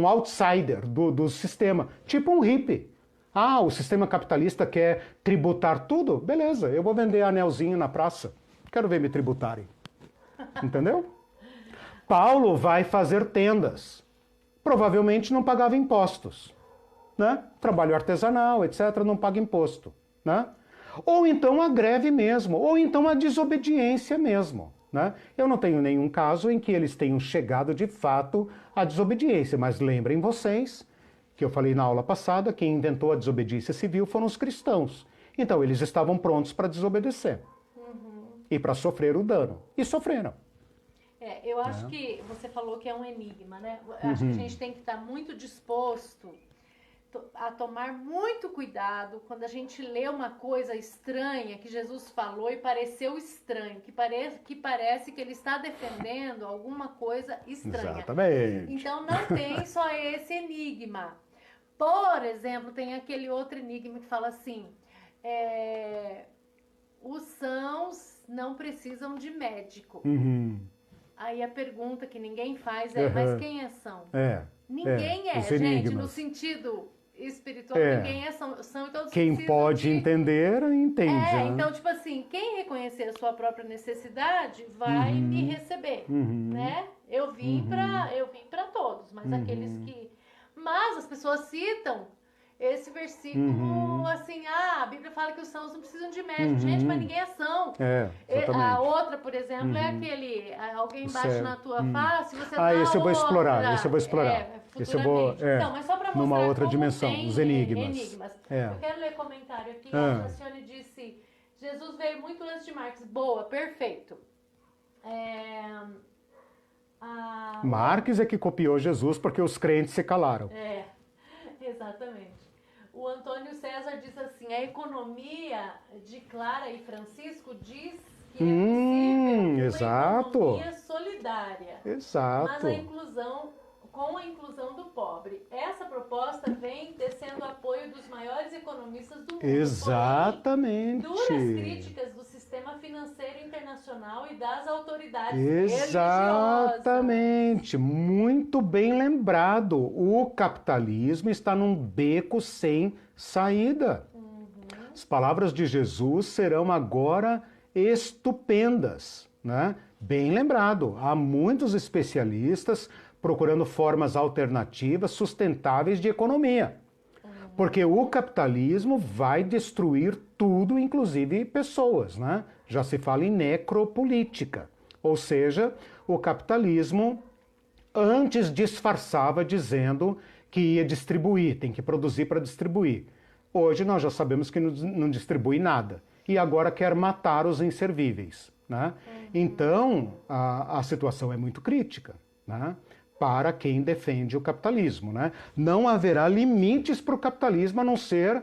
A: outsider do sistema, tipo um hippie. Ah, o sistema capitalista quer tributar tudo? Beleza, eu vou vender anelzinho na praça. Quero ver me tributarem. Entendeu? Paulo vai fazer tendas. Provavelmente não pagava impostos. Né? Trabalho artesanal, etc., não paga imposto. Né? Ou então a greve mesmo, ou então a desobediência mesmo. Né? Eu não tenho nenhum caso em que eles tenham chegado de fato à desobediência, mas lembrem vocês que eu falei na aula passada, quem inventou a desobediência civil foram os cristãos. Então eles estavam prontos para desobedecer. E para sofrer o dano. E sofreram.
B: Eu acho que você falou que é um enigma, né? Eu acho que a gente tem que estar muito disposto a tomar muito cuidado quando a gente lê uma coisa estranha que Jesus falou e pareceu estranho, que parece que ele está defendendo alguma coisa estranha.
A: Exatamente.
B: Então não tem só esse enigma. Por exemplo, tem aquele outro enigma que fala assim, os sãos não precisam de médico. Aí a pergunta que ninguém faz é, mas quem é são? Ninguém é, gente, enigmas. No sentido espiritual, ninguém é são e todos
A: quem pode entender, entende. Né?
B: Então, tipo assim, quem reconhecer a sua própria necessidade vai me receber, né? Eu vim para todos, mas aqueles que... Mas as pessoas citam esse versículo, assim, a Bíblia fala que os sãos não precisam de médico. Gente, mas ninguém é são. A outra, por exemplo, é aquele, alguém bate na tua face, você dá
A: esse eu vou explorar,
B: esse eu vou então, mas só para mostrar
A: numa outra dimensão, os enigmas.
B: Eu quero ler comentário aqui. A Francione disse, Jesus veio muito antes de Marx. Boa, perfeito.
A: Marx é que copiou Jesus porque os crentes se calaram.
B: Exatamente. O Antônio César diz assim, a economia de Clara e Francisco diz que é possível uma economia solidária.
A: Exato.
B: Mas com a inclusão do pobre. Essa proposta vem tecendo apoio dos maiores economistas do mundo.
A: Exatamente.
B: Porém, duras críticas do sistema financeiro internacional e das autoridades
A: Exatamente. Muito bem lembrado. O capitalismo está num beco sem saída. As palavras de Jesus serão agora estupendas, né? Bem lembrado. Há muitos especialistas procurando formas alternativas, sustentáveis de economia. Porque o capitalismo vai destruir tudo, inclusive pessoas, né? Já se fala em necropolítica. Ou seja, o capitalismo antes disfarçava dizendo que ia distribuir, tem que produzir para distribuir. Hoje nós já sabemos que não distribui nada. E agora quer matar os inservíveis, né? Então, a situação é muito crítica, né? Para quem defende o capitalismo, né? Não haverá limites para o capitalismo a não ser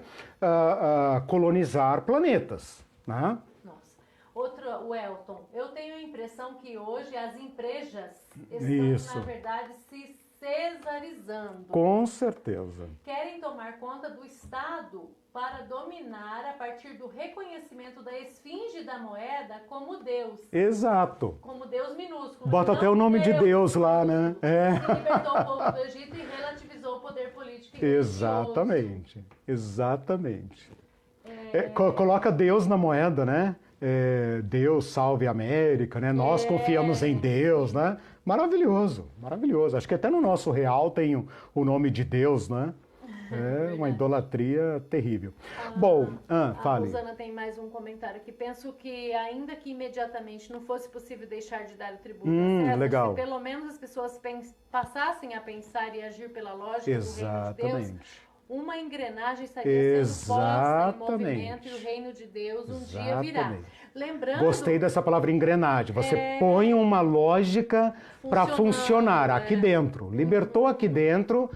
A: colonizar planetas, né?
B: Nossa. Outro, o Elton. Eu tenho a impressão que hoje as empresas estão, na verdade, se cesarizando.
A: Com certeza.
B: Querem tomar conta do Estado para dominar a partir do reconhecimento da esfinge da moeda como Deus.
A: Exato.
B: Como Deus minúsculo.
A: Bota até o nome de Deus lá, né?
B: Que libertou o povo do Egito e relativizou o poder político e
A: Exatamente. Exatamente. Coloca Deus na moeda, né? Deus salve a América, né? Nós confiamos em Deus, né? Maravilhoso, maravilhoso. Acho que até no nosso real tem o nome de Deus, né? É uma idolatria terrível. Bom, fale.
B: A Rosana tem mais um comentário aqui. Penso que, ainda que imediatamente não fosse possível deixar de dar o tributo a César,
A: legal.
B: se pelo menos as pessoas passassem a pensar e agir pela lógica do reino de Deus, uma engrenagem estaria sendo posta em movimento e o reino de Deus dia virá. Lembrando,
A: gostei dessa palavra engrenagem. Você põe uma lógica para funcionar aqui dentro. Libertou aqui dentro,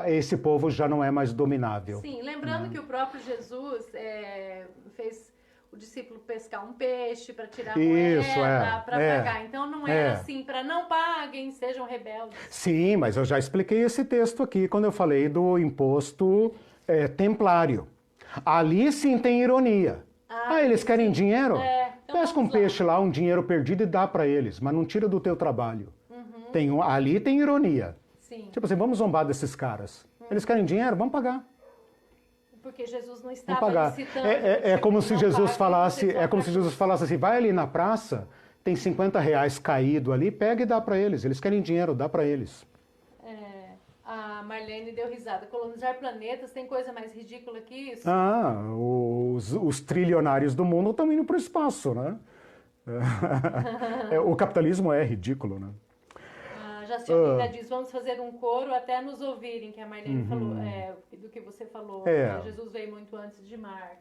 A: esse povo já não é mais dominável.
B: Sim, lembrando que o próprio Jesus fez o discípulo pescar um peixe para tirar a moeda, para pagar. Então não era assim, para não paguem, sejam rebeldes.
A: Sim, mas eu já expliquei esse texto aqui quando eu falei do imposto templário. Ali sim tem ironia. Eles querem dinheiro?
B: Então
A: pesca um peixe lá, um dinheiro perdido e dá para eles, mas não tira do teu trabalho. Ali tem ironia.
B: Sim.
A: Tipo assim, vamos zombar desses caras. Eles querem dinheiro? Vamos pagar.
B: Porque Jesus não estava licitando.
A: É como se Jesus falasse, assim, vai ali na praça, tem 50 reais caído ali, pega e dá para eles. Eles querem dinheiro, dá para eles.
B: A Marlene deu risada. Colonizar planetas, tem coisa mais ridícula que isso?
A: Os trilionários do mundo estão indo para o espaço, né? O capitalismo é ridículo, né?
B: Jaciana diz, vamos fazer um coro até nos ouvirem, que a Marlene falou, do que você falou. Jesus veio muito antes de Marx,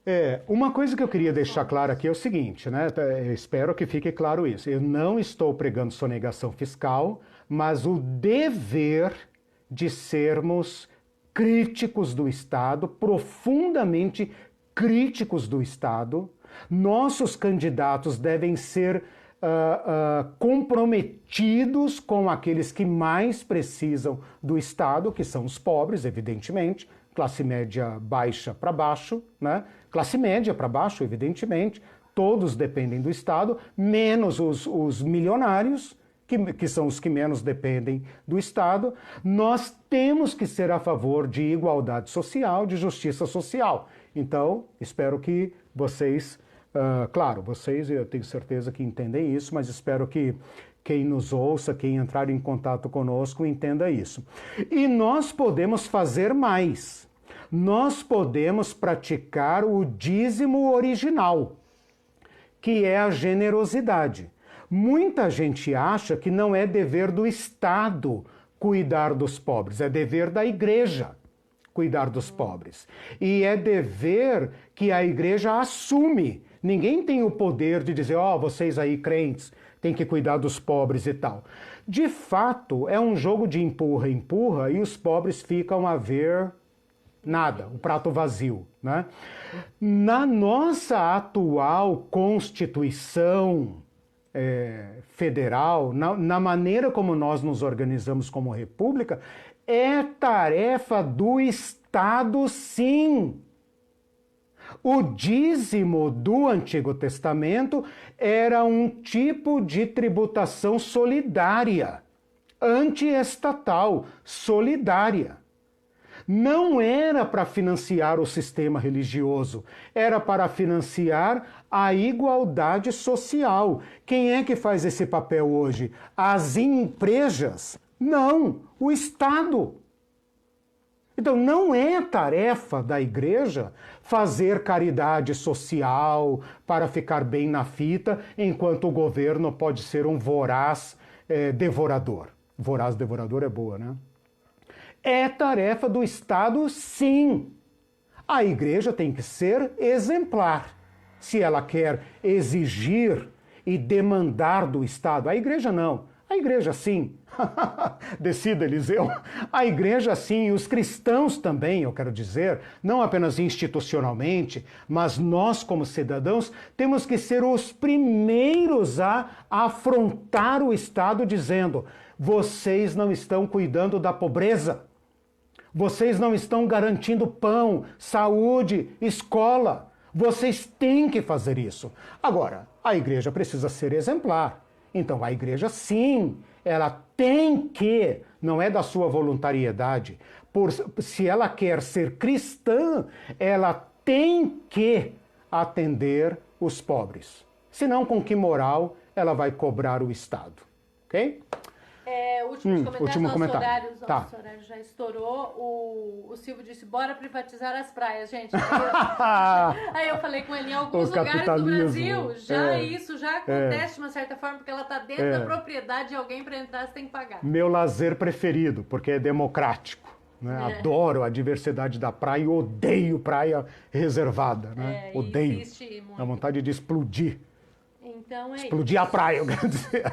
B: né?
A: Uma coisa que eu queria deixar claro aqui é o seguinte, né? Espero que fique claro isso. Eu não estou pregando sonegação fiscal, mas o dever de sermos críticos do Estado, profundamente críticos do Estado. Nossos candidatos devem ser comprometidos com aqueles que mais precisam do Estado, que são os pobres, evidentemente, classe média baixa para baixo, né? Classe média para baixo, evidentemente, todos dependem do Estado, menos os milionários, que são os que menos dependem do Estado. Nós temos que ser a favor de igualdade social, de justiça social. Então, espero que vocês, claro, vocês, eu tenho certeza que entendem isso, mas espero que quem nos ouça, quem entrar em contato conosco, entenda isso. E nós podemos fazer mais. Nós podemos praticar o dízimo original, que é a generosidade. Muita gente acha que não é dever do Estado cuidar dos pobres, é dever da igreja cuidar dos pobres. E é dever que a igreja assume. Ninguém tem o poder de dizer, vocês aí crentes têm que cuidar dos pobres e tal. De fato, é um jogo de empurra-empurra e os pobres ficam a ver nada, o prato vazio, né? Na nossa atual Constituição federal, na maneira como nós nos organizamos como república, é tarefa do Estado, sim. O dízimo do Antigo Testamento era um tipo de tributação solidária, antiestatal, solidária. Não era para financiar o sistema religioso, era para financiar a igualdade social. Quem é que faz esse papel hoje? As empresas? Não, o Estado. Então, não é tarefa da igreja fazer caridade social para ficar bem na fita, enquanto o governo pode ser um voraz devorador. Voraz devorador é boa, né? É tarefa do Estado, sim. A igreja tem que ser exemplar. Se ela quer exigir e demandar do Estado, a igreja não. A igreja sim. Decida, Eliseu. A igreja sim, e os cristãos também, eu quero dizer, não apenas institucionalmente, mas nós como cidadãos temos que ser os primeiros a afrontar o Estado dizendo: vocês não estão cuidando da pobreza. Vocês não estão garantindo pão, saúde, escola. Vocês têm que fazer isso. Agora, a igreja precisa ser exemplar. Então, a igreja, sim, ela tem que, não é da sua voluntariedade, se ela quer ser cristã, ela tem que atender os pobres. Senão, com que moral ela vai cobrar o Estado? Ok?
B: Último comentário. Nosso horário já estourou. O Silvio disse, bora privatizar as praias, gente. Aí eu falei com ele, em alguns lugares do Brasil, isso já acontece de uma certa forma, porque ela está dentro da propriedade de alguém, para entrar você tem que pagar.
A: Meu lazer preferido, porque é democrático. Né? Adoro a diversidade da praia e odeio praia reservada. Né? Odeio. Dá vontade de explodir.
B: Então
A: explodir a praia, quer dizer.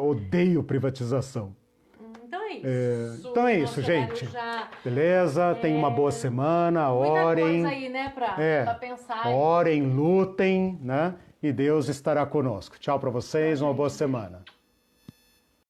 A: Odeio privatização.
B: Então é isso.
A: Então é isso, gente. Beleza? Tenha uma boa semana. Orem.
B: Muita coisa aí, né, pra pensar.
A: Orem, lutem, né? E Deus estará conosco. Tchau para vocês, uma boa semana.